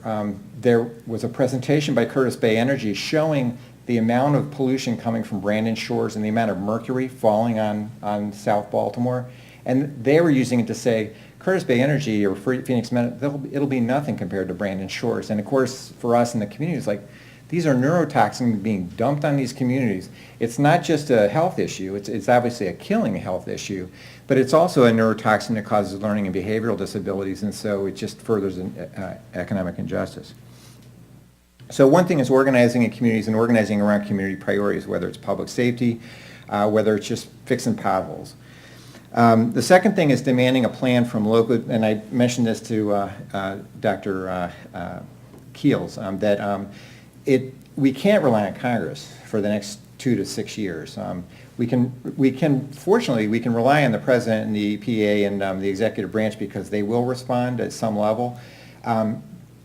there was a presentation by Curtis Bay Energy showing the amount of pollution coming from Brandon Shores and the amount of mercury falling on South Baltimore. And they were using it to say, Curtis Bay Energy or Phoenix Medical, it'll be nothing compared to Brandon Shores. And of course, for us in the community, it's like, these are neurotoxins being dumped on these communities. It's not just a health issue, it's obviously a killing health issue, but it's also a neurotoxin that causes learning and behavioral disabilities, and so it just furthers economic injustice. So one thing is organizing in communities and organizing around community priorities, whether it's public safety, whether it's just fixing potholes. The second thing is demanding a plan from local, and I mentioned this to Dr. Keels, that we can't rely on Congress for the next 2 to 6 years. Fortunately, we can rely on the President and the EPA and the executive branch because they will respond at some level.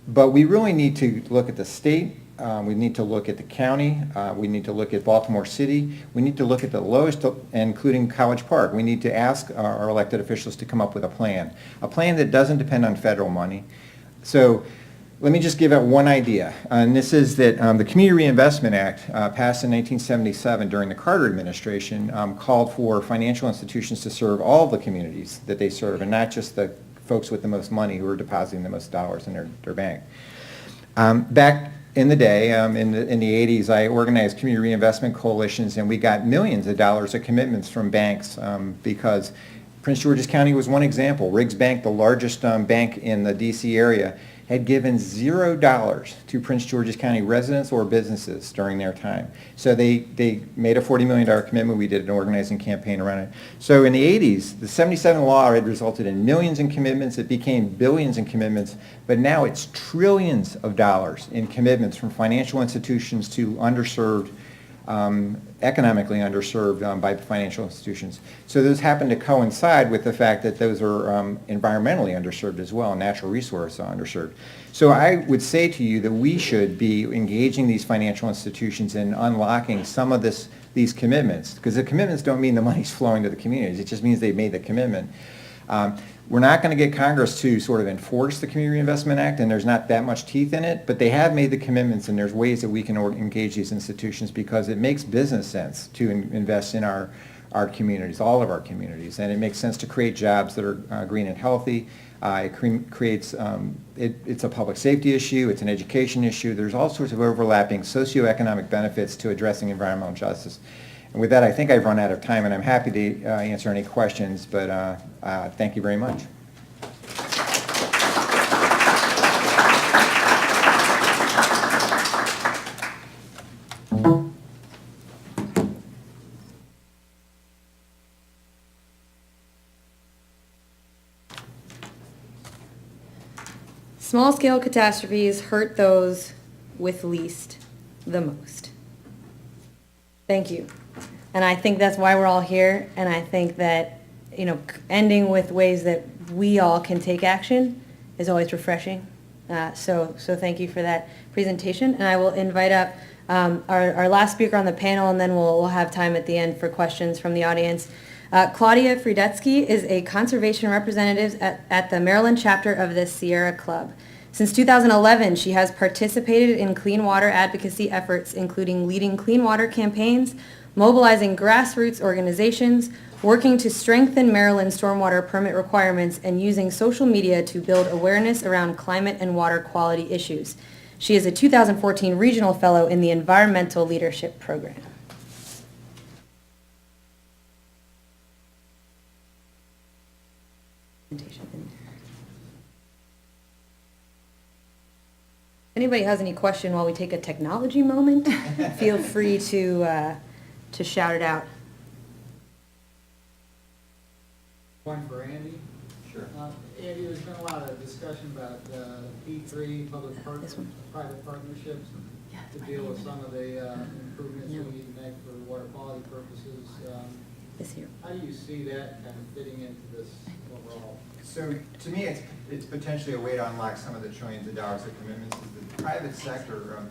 But we really need to look at the state, we need to look at the county, we need to look at Baltimore City, we need to look at the lowest, including College Park. We need to ask our elected officials to come up with a plan that doesn't depend on federal money. So let me just give out one idea, and this is that the Community Reinvestment Act, passed in 1977 during the Carter administration, called for financial institutions to serve all the communities that they serve, and not just the folks with the most money who are depositing the most dollars in their bank. Back in the day, in the 80s, I organized community reinvestment coalitions, and we got millions of dollars of commitments from banks because Prince George's County was one example. Riggs Bank, the largest bank in the D.C. area, had given $0 to Prince George's County residents or businesses during their time. So they made a $40 million commitment. We did an organizing campaign around it. So in the 80s, the 77 law had resulted in millions in commitments. It became billions in commitments, but now it's trillions of dollars in commitments from financial institutions to underserved, economically underserved by financial institutions. So those happen to coincide with the fact that those are environmentally underserved as well, natural resource underserved. So I would say to you that we should be engaging these financial institutions in unlocking some of these commitments, because the commitments don't mean the money's flowing to the communities. It just means they made the commitment. We're not going to get Congress to sort of enforce the Community Reinvestment Act, and there's not that much teeth in it, but they have made the commitments, and there's ways that we can engage these institutions because it makes business sense to invest in our communities, all of our communities, and it makes sense to create jobs that are green and healthy. It's a public safety issue, it's an education issue. There's all sorts of overlapping socioeconomic benefits to addressing environmental justice. And with that, I think I've run out of time, and I'm happy to answer any questions, but thank you very much. Small-scale catastrophes hurt those with least the most. Thank you. And I think that's why we're all here, and I think that, ending with ways that we all can take action is always refreshing. So thank you for that presentation. And I will invite up our last speaker on the panel, and then we'll have time at the end for questions from the audience. Claudia Friedetsky is a conservation representative at the Maryland chapter of the Sierra Club. Since 2011, she has participated in clean water advocacy efforts, including leading clean water campaigns, mobilizing grassroots organizations, working to strengthen Maryland's stormwater permit requirements, and using social media to build awareness around climate and water quality issues. She is a 2014 Regional Fellow in the Environmental Leadership Program. If anybody has any question while we take a technology moment, feel free to shout it out. One for Andy. Sure. Andy, there's been a lot of discussion about P3, private partnerships, to deal with some of the improvements we need to make for water quality purposes. This year. How do you see that kind of fitting into this overall? So to me, it's potentially a way to unlock some of the trillions of dollars of commitments. The private sector,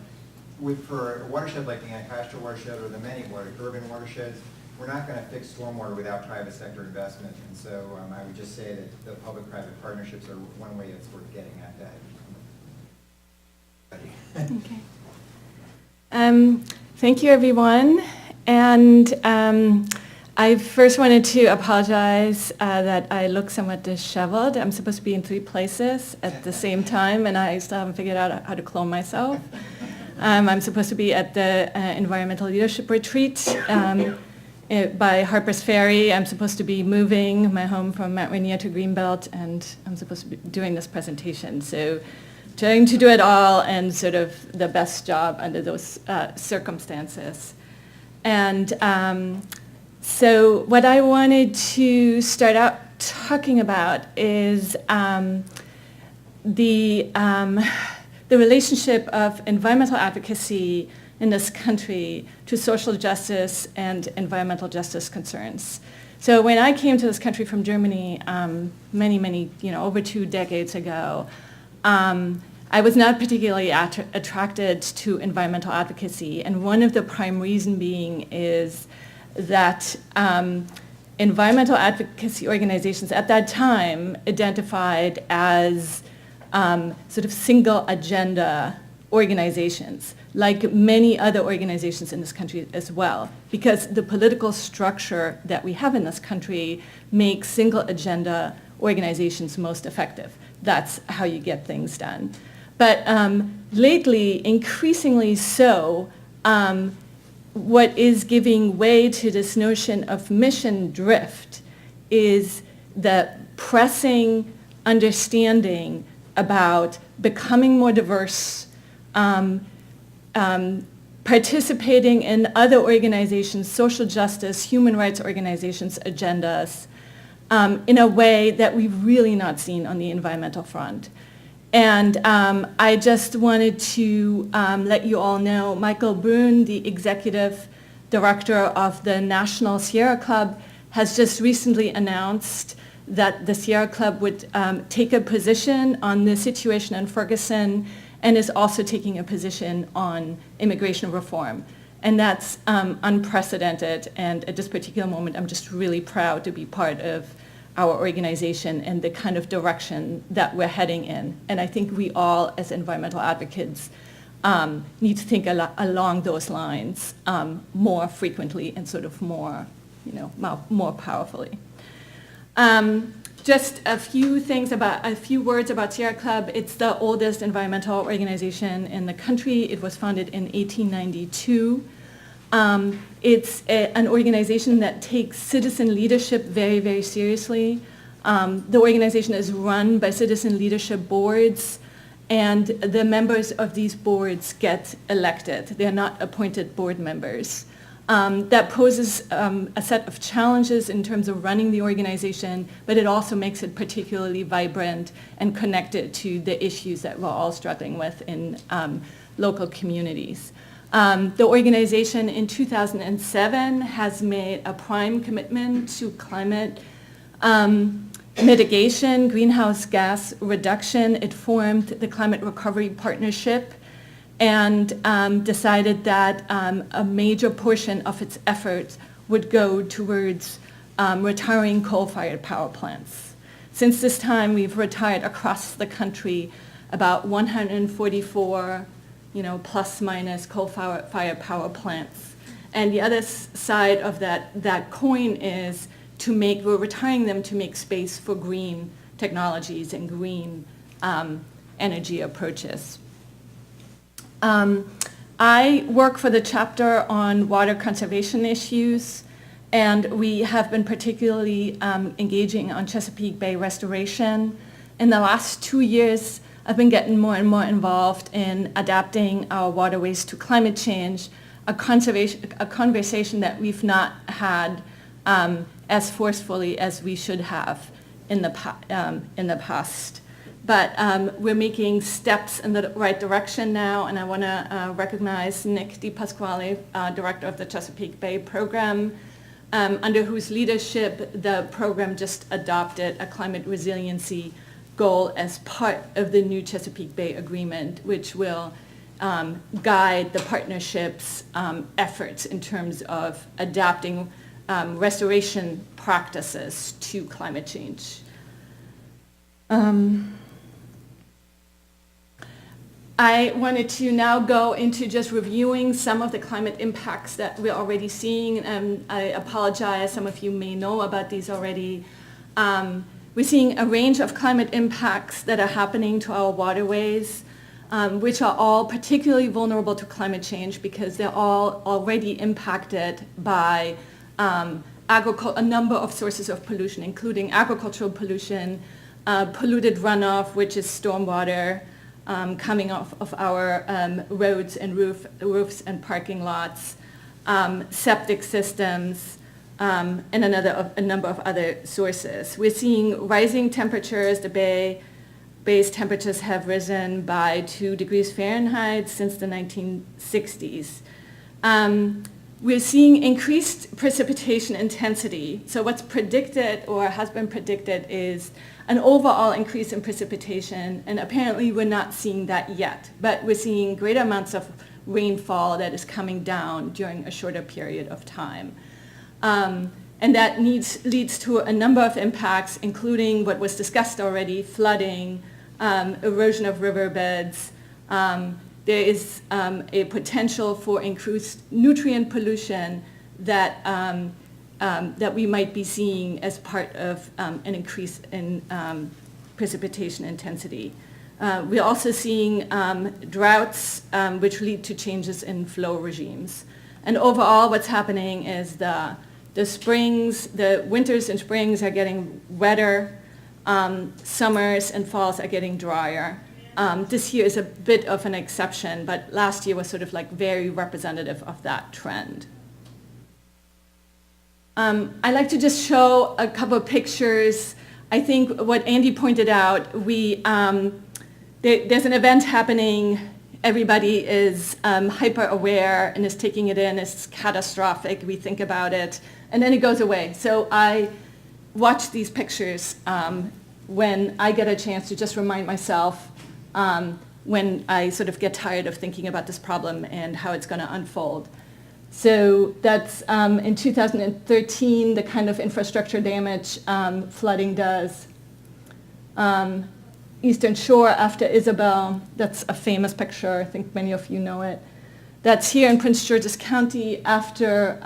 for a watershed like the Ancaster watershed or the many urban watersheds, we're not going to fix stormwater without private sector investment. And so I would just say that the public-private partnerships are one way it's worth getting at that. Okay. Thank you, everyone. And I first wanted to apologize that I look somewhat disheveled. I'm supposed to be in 3 places at the same time, and I still haven't figured out how to clone myself. I'm supposed to be at the Environmental Leadership Retreat by Harper's Ferry. I'm supposed to be moving my home from Mount Rainier to Greenbelt, and I'm supposed to be doing this presentation. So trying to do it all and sort of the best job under those circumstances. And so what I wanted to start out talking about is the relationship of environmental advocacy in this country to social justice and environmental justice concerns. So when I came to this country from Germany many, over 2 decades ago, I was not particularly attracted to environmental advocacy, and one of the prime reasons being is that environmental advocacy organizations at that time identified as sort of single agenda organizations, like many other organizations in this country as well, because the political structure that we have in this country makes single agenda organizations most effective. That's how you get things done. But lately, increasingly so, what is giving way to this notion of mission drift is the pressing understanding about becoming more diverse, participating in other organizations, social justice, human rights organizations' agendas in a way that we've really not seen on the environmental front. And I just wanted to let you all know, Michael Brune, the executive director of the National Sierra Club, has just recently announced that the Sierra Club would take a position on the situation in Ferguson and is also taking a position on immigration reform. And that's unprecedented. And at this particular moment, I'm just really proud to be part of our organization and the kind of direction that we're heading in. And I think we all, as environmental advocates, need to think along those lines more frequently and sort of more, more powerfully. Just a few words about Sierra Club. It's the oldest environmental organization in the country. It was founded in 1892. It's an organization that takes citizen leadership very, very seriously. The organization is run by citizen leadership boards, and the members of these boards get elected. They're not appointed board members. That poses a set of challenges in terms of running the organization, but it also makes it particularly vibrant and connected to the issues that we're all struggling with in local communities. The organization in 2007 has made a prime commitment to climate mitigation, greenhouse gas reduction. It formed the Climate Recovery Partnership and decided that a major portion of its efforts would go towards retiring coal-fired power plants. Since this time, we've retired across the country about 144, plus minus coal-fired power plants. And the other side of that coin is we're retiring them to make space for green technologies and green energy approaches. I work for the chapter on water conservation issues, and we have been particularly engaging on Chesapeake Bay restoration. In the last 2 years, I've been getting more and more involved in adapting our waterways to climate change, a conversation that we've not had as forcefully as we should have in the past. But we're making steps in the right direction now, and I want to recognize Nick DiPasquale, Director of the Chesapeake Bay Program, under whose leadership the program just adopted a climate resiliency goal as part of the new Chesapeake Bay Agreement, which will guide the partnership's efforts in terms of adapting restoration practices to climate change. I wanted to now go into just reviewing some of the climate impacts that we're already seeing. I apologize, some of you may know about these already. We're seeing a range of climate impacts that are happening to our waterways, which are all particularly vulnerable to climate change because they're all already impacted by a number of sources of pollution, including agricultural pollution, polluted runoff, which is stormwater, coming off of our roads and roofs and parking lots, septic systems, and a number of other sources. We're seeing rising temperatures. The Bay's temperatures have risen by 2 degrees Fahrenheit since the 1960s. We're seeing increased precipitation intensity. So what's predicted or has been predicted is an overall increase in precipitation, and apparently we're not seeing that yet, but we're seeing greater amounts of rainfall that is coming down during a shorter period of time. And that leads to a number of impacts, including what was discussed already, flooding, erosion of riverbeds. There is a potential for increased nutrient pollution that we might be seeing as part of an increase in precipitation intensity. We're also seeing droughts, which lead to changes in flow regimes. And overall, what's happening is the winters and springs are getting wetter, summers and falls are getting drier. This year is a bit of an exception, but last year was sort of like very representative of that trend. I'd like to just show a couple of pictures. I think what Andy pointed out, there's an event happening. Everybody is hyper aware and is taking it in. It's catastrophic. We think about it, and then it goes away. So I watch these pictures when I get a chance to just remind myself when I sort of get tired of thinking about this problem and how it's going to unfold. So that's in 2013, the kind of infrastructure damage flooding does. Eastern Shore after Isabel, that's a famous picture. I think many of you know it. That's here in Prince George's County after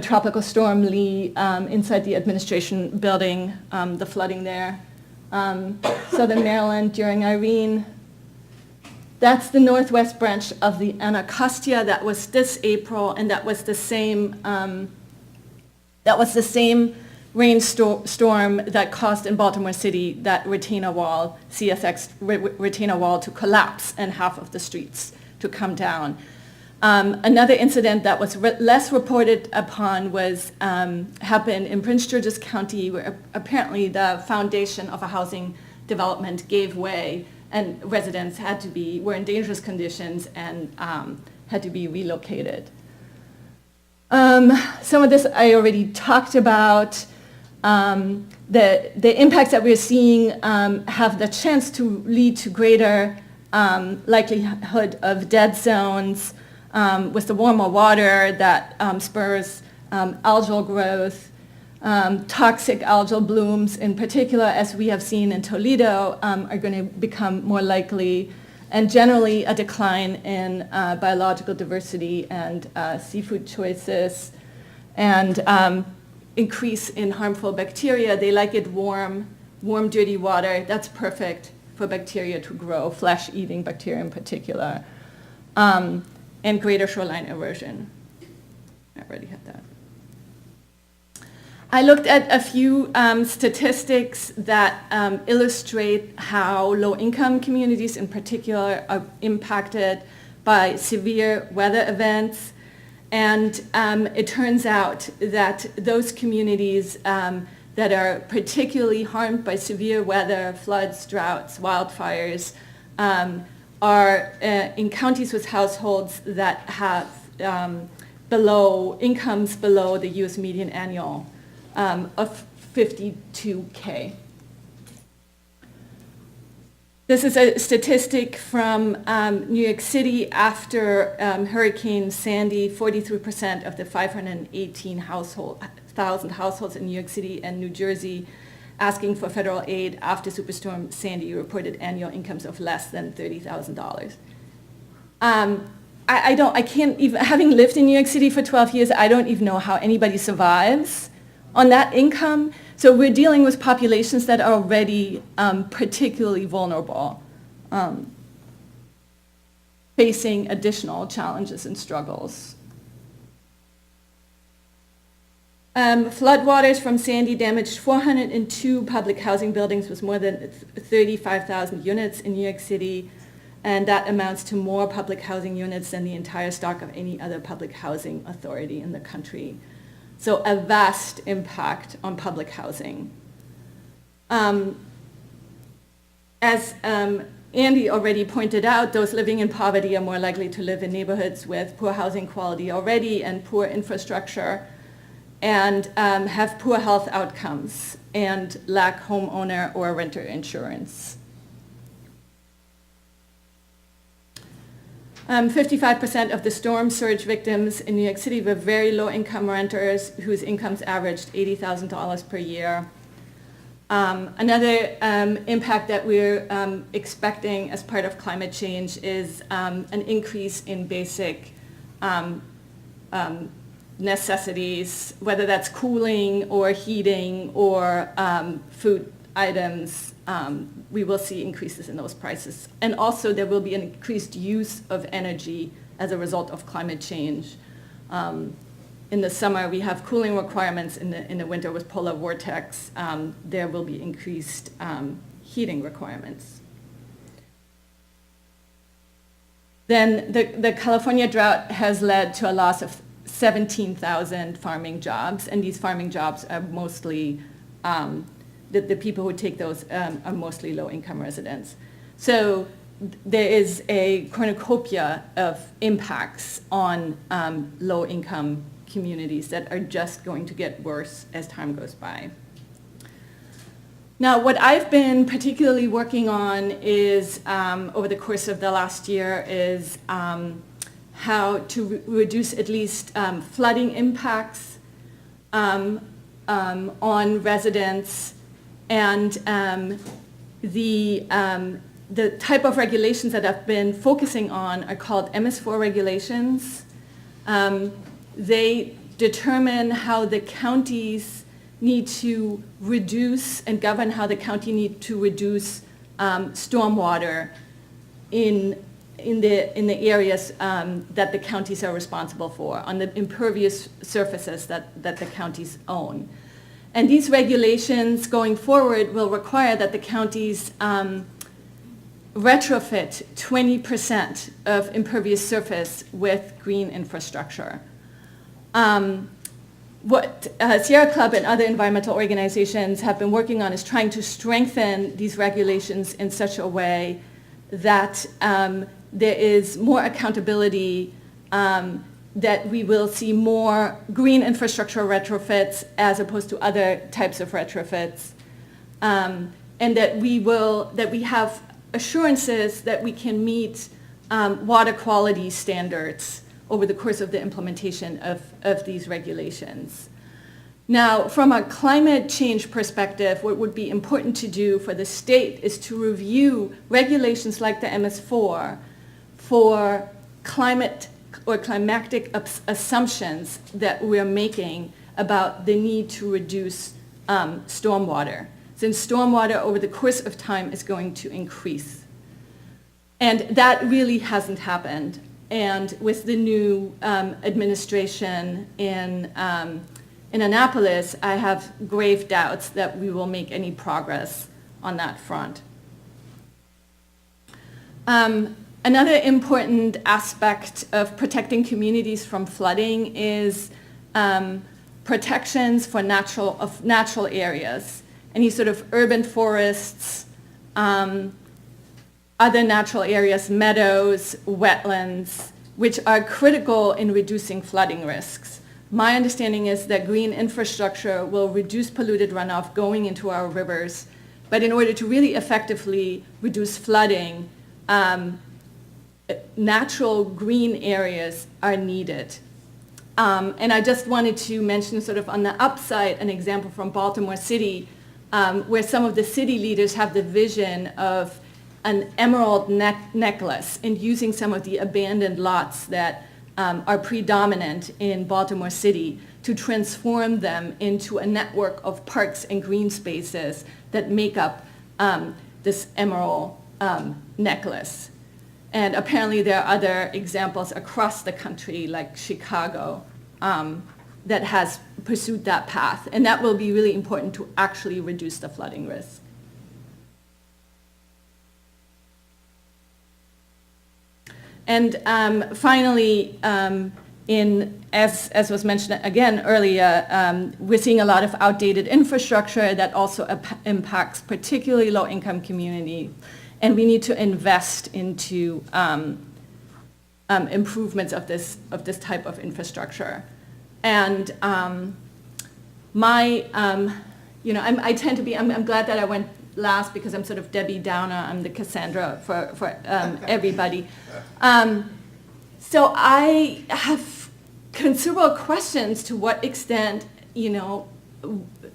Tropical Storm Lee, inside the administration building, the flooding there. Southern Maryland during Irene. That's the northwest branch of the Anacostia. That was this April, and that was the same rainstorm that caused in Baltimore City that retainer wall, CSX retainer wall, to collapse and half of the streets to come down. Another incident that was less reported upon was happened in Prince George's County, where apparently the foundation of a housing development gave way, and residents were in dangerous conditions and had to be relocated. Some of this I already talked about. the impacts that we're seeing have the chance to lead to greater likelihood of dead zones with the warmer water that spurs algal growth. Toxic algal blooms in particular, as we have seen in Toledo, are going to become more likely, and generally a decline in biological diversity and seafood choices, and increase in harmful bacteria. They like it warm, dirty water. That's perfect for bacteria to grow, flesh-eating bacteria in particular, and greater shoreline erosion. I already had that. I looked at a few statistics that illustrate how low-income communities in particular are impacted by severe weather events. And it turns out that those communities that are particularly harmed by severe weather, floods, droughts, wildfires, are in counties with households that have incomes below the U.S. median annual of $52K. This is a statistic from New York City after Hurricane Sandy. 43% of the 518,000 households in New York City and New Jersey asking for federal aid after Superstorm Sandy reported annual incomes of less than $30,000. I can't even, having lived in New York City for 12 years, I don't even know how anybody survives on that income. So we're dealing with populations that are already particularly vulnerable, facing additional challenges and struggles. Floodwaters from Sandy damaged 402 public housing buildings with more than 35,000 units in New York City, and that amounts to more public housing units than the entire stock of any other public housing authority in the country. So a vast impact on public housing. As Andy already pointed out, those living in poverty are more likely to live in neighborhoods with poor housing quality already and poor infrastructure, and have poor health outcomes and lack homeowner or renter insurance. 55% of the storm surge victims in New York City were very low-income renters whose incomes averaged $80,000 per year. Another impact that we're expecting as part of climate change is an increase in basic necessities, whether that's cooling or heating or food items. We will see increases in those prices. And also there will be an increased use of energy as a result of climate change. In the summer, we have cooling requirements. In the winter with polar vortex, there will be increased heating requirements. Then the California drought has led to a loss of 17,000 farming jobs, and these farming jobs are mostly the people who take those are mostly low-income residents. So there is a cornucopia of impacts on low-income communities that are just going to get worse as time goes by. Now, what I've been particularly working on is, over the course of the last year, is how to reduce at least flooding impacts on residents. And the type of regulations that I've been focusing on are called MS4 regulations. They determine how the counties need to reduce and govern how the county need to reduce stormwater in the areas that the counties are responsible for, on the impervious surfaces that the counties own. And these regulations going forward will require that the counties retrofit 20% of impervious surface with green infrastructure. What Sierra Club and other environmental organizations have been working on is trying to strengthen these regulations in such a way that there is more accountability that we will see more green infrastructure retrofits as opposed to other types of retrofits, and that we have assurances that we can meet water quality standards over the course of the implementation of these regulations. Now, from a climate change perspective, what would be important to do for the state is to review regulations like the MS4 for climate or climatic assumptions that we're making about the need to reduce stormwater, since stormwater over the course of time is going to increase. And that really hasn't happened. And with the new administration in Annapolis, I have grave doubts that we will make any progress on that front. Another important aspect of protecting communities from flooding is protections for natural areas, any sort of urban forests, other natural areas, meadows, wetlands, which are critical in reducing flooding risks. My understanding is that green infrastructure will reduce polluted runoff going into our rivers, but in order to really effectively reduce flooding, natural green areas are needed. And I just wanted to mention sort of on the upside an example from Baltimore City, where some of the city leaders have the vision of an emerald necklace and using some of the abandoned lots that are predominant in Baltimore City to transform them into a network of parks and green spaces that make up this emerald necklace. And apparently there are other examples across the country, like Chicago, that has pursued that path. And that will be really important to actually reduce the flooding risk. And finally, as was mentioned again earlier, we're seeing a lot of outdated infrastructure that also impacts particularly low-income communities. And we need to invest into improvements of this type of infrastructure. And I tend to be, I'm glad that I went last because I'm sort of Debbie Downer. I'm the Cassandra for everybody. So I have considerable questions to what extent,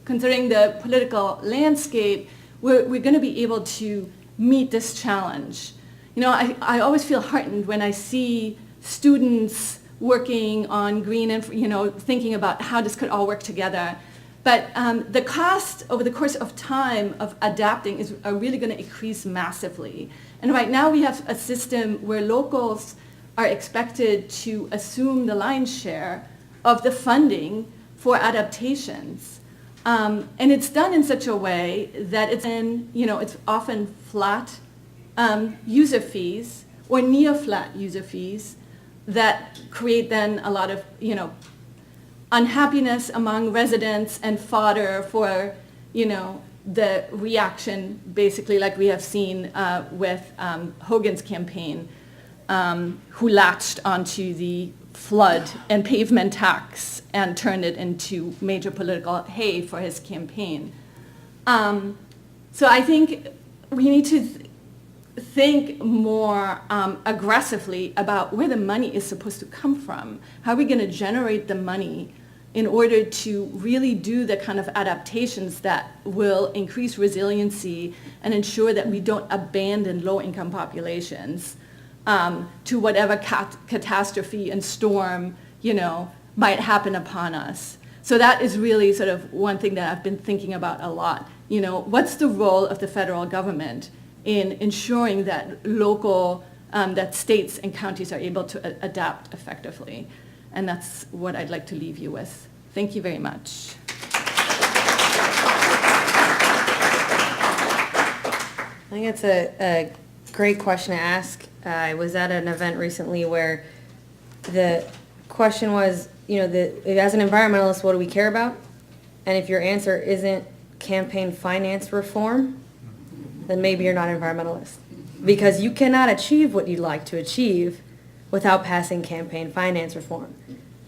considering the political landscape, we're going to be able to meet this challenge. I always feel heartened when I see students working on green and, thinking about how this could all work together. But the cost over the course of time of adapting are really going to increase massively. And right now we have a system where locals are expected to assume the lion's share of the funding for adaptations. And it's done in such a way that it's often flat user fees or near flat user fees that create then a lot of, unhappiness among residents and fodder for, the reaction, basically, like we have seen with Hogan's campaign, who latched onto the flood and pavement tax and turned it into major political hay for his campaign. So I think we need to think more aggressively about where the money is supposed to come from. How are we going to generate the money in order to really do the kind of adaptations that will increase resiliency and ensure that we don't abandon low-income populations to whatever catastrophe and storm, might happen upon us. So that is really sort of one thing that I've been thinking about a lot. What's the role of the federal government in ensuring that that states and counties are able to adapt effectively? And that's what I'd like to leave you with. Thank you very much. I think it's a great question to ask. I was at an event recently where the question was, as an environmentalist, what do we care about? And if your answer isn't campaign finance reform, then maybe you're not an environmentalist. Because you cannot achieve what you'd like to achieve without passing campaign finance reform.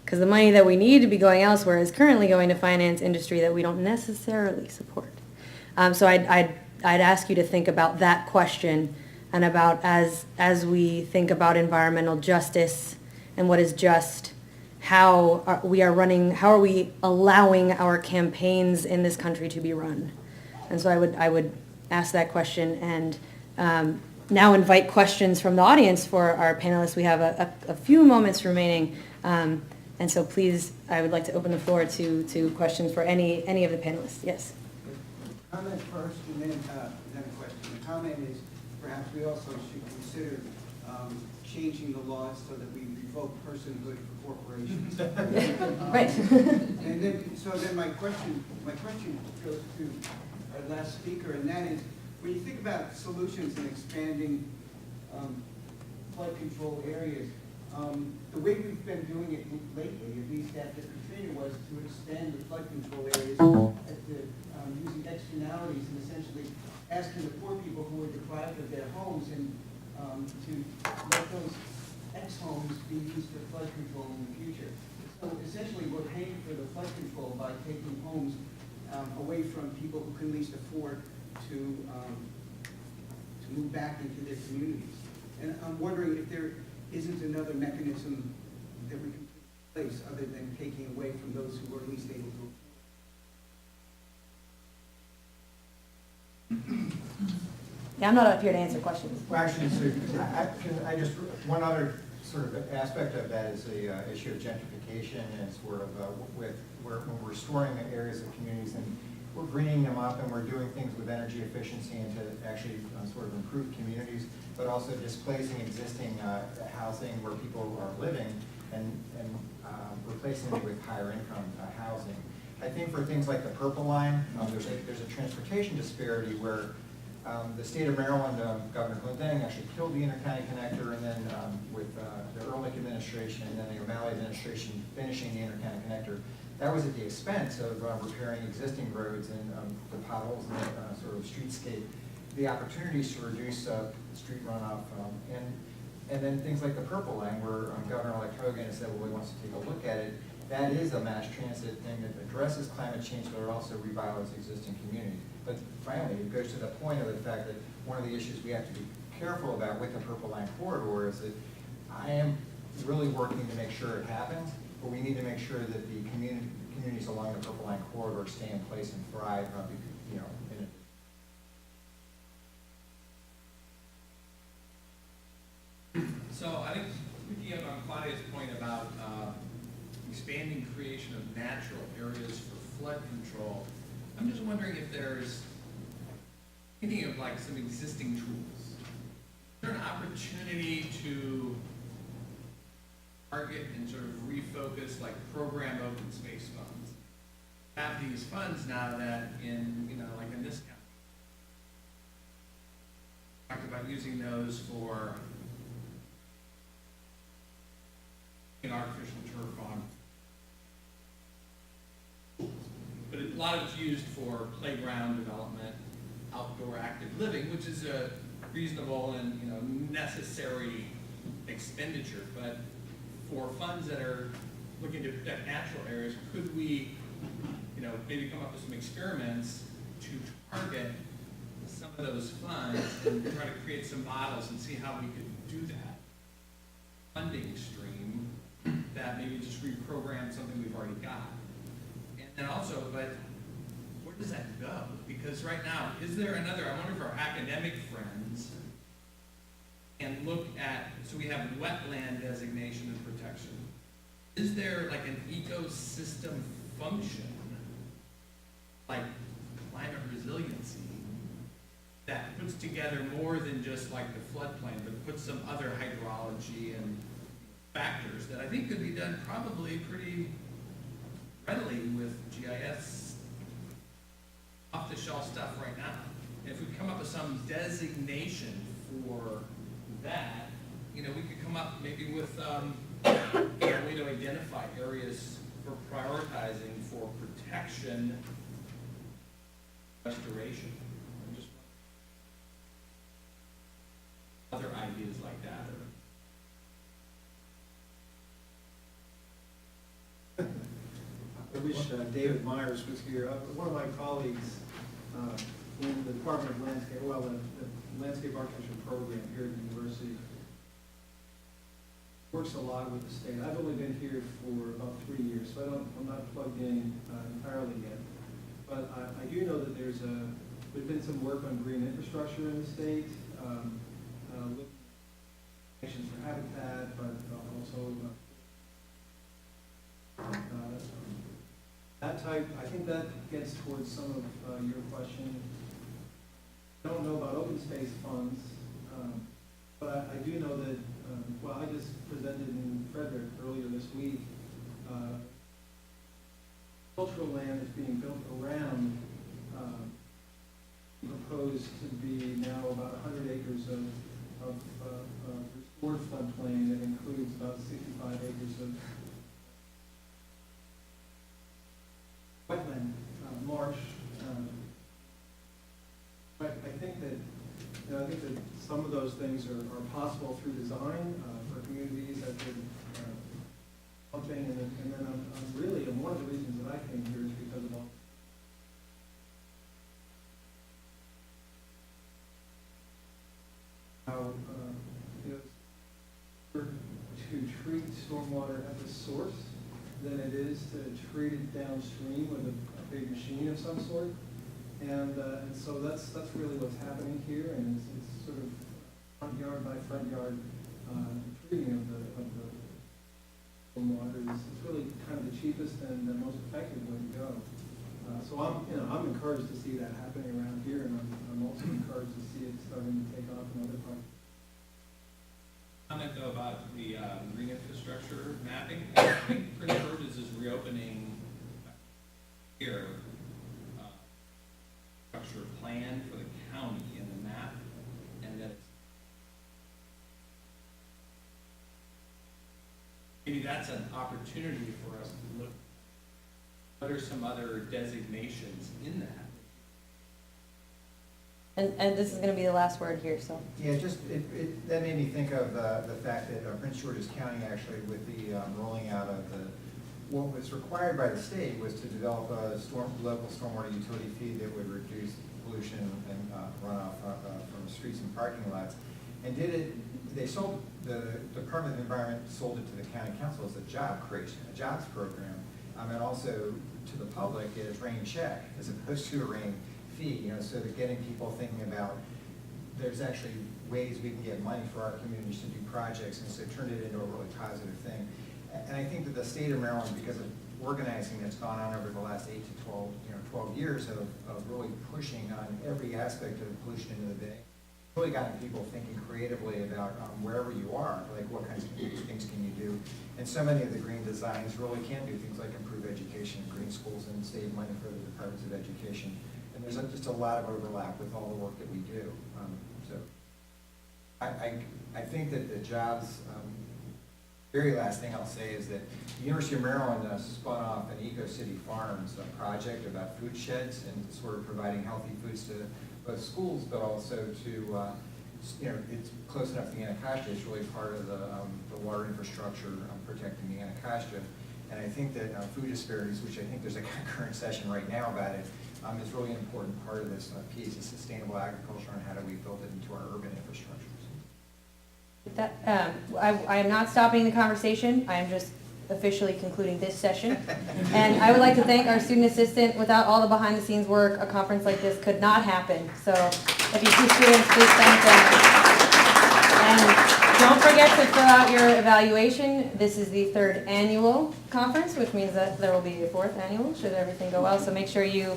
Because the money that we need to be going elsewhere is currently going to finance industry that we don't necessarily support. So I'd ask you to think about that question, and about as we think about environmental justice and what is just, how are we allowing our campaigns in this country to be run? And so I would ask that question, and now invite questions from the audience for our panelists. We have a few moments remaining, and so please, I would like to open the floor to questions for any of the panelists. Yes? Comment first, and then a question. The comment is, perhaps we also should consider changing the laws so that we revoke personhood for corporations. Right. And then my question goes to our last speaker, and that is, when you think about solutions and expanding flood control areas, the way we've been doing it lately, at least after Katrina, was to extend the flood control areas using externalities and essentially asking the poor people who were deprived of their homes and to let those ex-homes be used for flood control in the future. So essentially, we're paying for the flood control by taking homes away from people who can least afford to move back into their communities. And I'm wondering if there isn't another mechanism that we can put in place other than taking away from those who are least able to. Yeah, I'm not up here to answer questions. Well, actually, so I just, one other sort of aspect of that is the issue of gentrification and sort of when we're restoring the areas of communities and we're greening them up and we're doing things with energy efficiency and to actually sort of improve communities, but also displacing existing housing where people are living and replacing it with higher income housing. I think for things like the Purple Line, there's a transportation disparity where the state of Maryland, Governor Clinton actually killed the intercounty connector, and then with the Ehrlich administration and then the O'Malley administration finishing the intercounty connector, that was at the expense of repairing existing roads and the potholes and the sort of streetscape, the opportunities to reduce street runoff, and then things like the Purple Line, where Governor-elect Hogan has said, well, he wants to take a look at it. That is a mass transit thing that addresses climate change, but it also revitalizes existing communities. But finally, it goes to the point of the fact that one of the issues we have to be careful about with the Purple Line corridor is that I am really working to make sure it happens, but we need to make sure that the communities along the Purple Line corridor stay in place and thrive, in a So I think picking up on Claudia's point about expanding creation of natural areas for flood control, I'm just wondering if there's, thinking of like some existing tools, is there an opportunity to target and sort of refocus like program open space funds? Have these funds now that in, like in this county, talked about using those for artificial turf on, but a lot of it's used for playground development, outdoor active living, which is a reasonable and necessary expenditure. But for funds that are looking to protect natural areas, could we, maybe come up with some experiments to target some of those funds and try to create some models and see how we could do that funding stream that maybe just reprogram something we've already got. And also, but where does that go? Because right now, is there another, I wonder if our academic friends can look at, so we have wetland designation and protection. Is there like an ecosystem function, like climate resiliency, that puts together more than just like the floodplain, but puts some other hydrology and factors that I think could be done probably pretty readily with GIS off-the-shelf stuff right now. And if we come up with some designation for that, we could come up maybe with a way to identify areas for prioritizing for protection, restoration, and just other ideas like that. wish David Myers was here. One of my colleagues in the Department of Landscape, well, the Landscape Architecture program here at the university, works a lot with the state. I've only been here for about 3 years, so I'm not plugged in entirely yet. But I do know that there's been some work on green infrastructure in the state, looking at actions for habitat, but also that type. I think that gets towards some of your question. I don't know about open space funds, but I do know that, well, I just presented in Frederick earlier this week, cultural land is being built around, proposed to be now about 100 acres of restored floodplain that includes about 65 acres of wetland, marsh. But I think that some of those things are possible through design for communities that could something, and then I'm really, and one of the reasons that I came here is because of all how to treat stormwater at the source than it is to treat it downstream with a big machine of some sort. And so that's really what's happening here, and it's sort of front yard by front yard treating of the stormwater is really kind of the cheapest and the most effective way to go. So I'm encouraged to see that happening around here, and I'm also encouraged to see it starting to take off in other parts. Comment though about the green infrastructure mapping. I think Prince George's is reopening here structure plan for the county in the map, and that maybe that's an opportunity for us to look. What are some other designations in that? And this is going to be the last word here, so. Yeah, that made me think of the fact that Prince George's County actually, with the rolling out of what was required by the state was to develop a local stormwater utility fee that would reduce pollution and runoff from streets and parking lots. And the Department of the Environment sold it to the county council as a job creation, a jobs program, and also to the public as rain check as opposed to a rain fee, so that getting people thinking about there's actually ways we can get money for our communities to do projects, and so turned it into a really positive thing. And I think that the state of Maryland, because of organizing that's gone on over the last 8 to 12 years of really pushing on every aspect of pollution into the bay, really gotten people thinking creatively about wherever you are, like what kinds of things can you do. And so many of the green designs really can do things like improve education, green schools, and save money for the departments of education. And there's just a lot of overlap with all the work that we do. So I think that the jobs, very last thing I'll say is that the University of Maryland spun off an Eco-City Farms project about food sheds and sort of providing healthy foods to both schools, but also to, it's close enough to the Anacostia. It's really part of the water infrastructure protecting the Anacostia. And I think that food disparities, which I think there's a current session right now about it, is really an important part of this piece of sustainable agriculture and how do we build it into our urban infrastructures. I am not stopping the conversation. I am just officially concluding this session. And I would like to thank our student assistant. Without all the behind the scenes work, a conference like this could not happen. So if you see students, please thank them. And don't forget to fill out your evaluation. This is the 3rd annual conference, which means that there will be a 4th annual should everything go well. So make sure you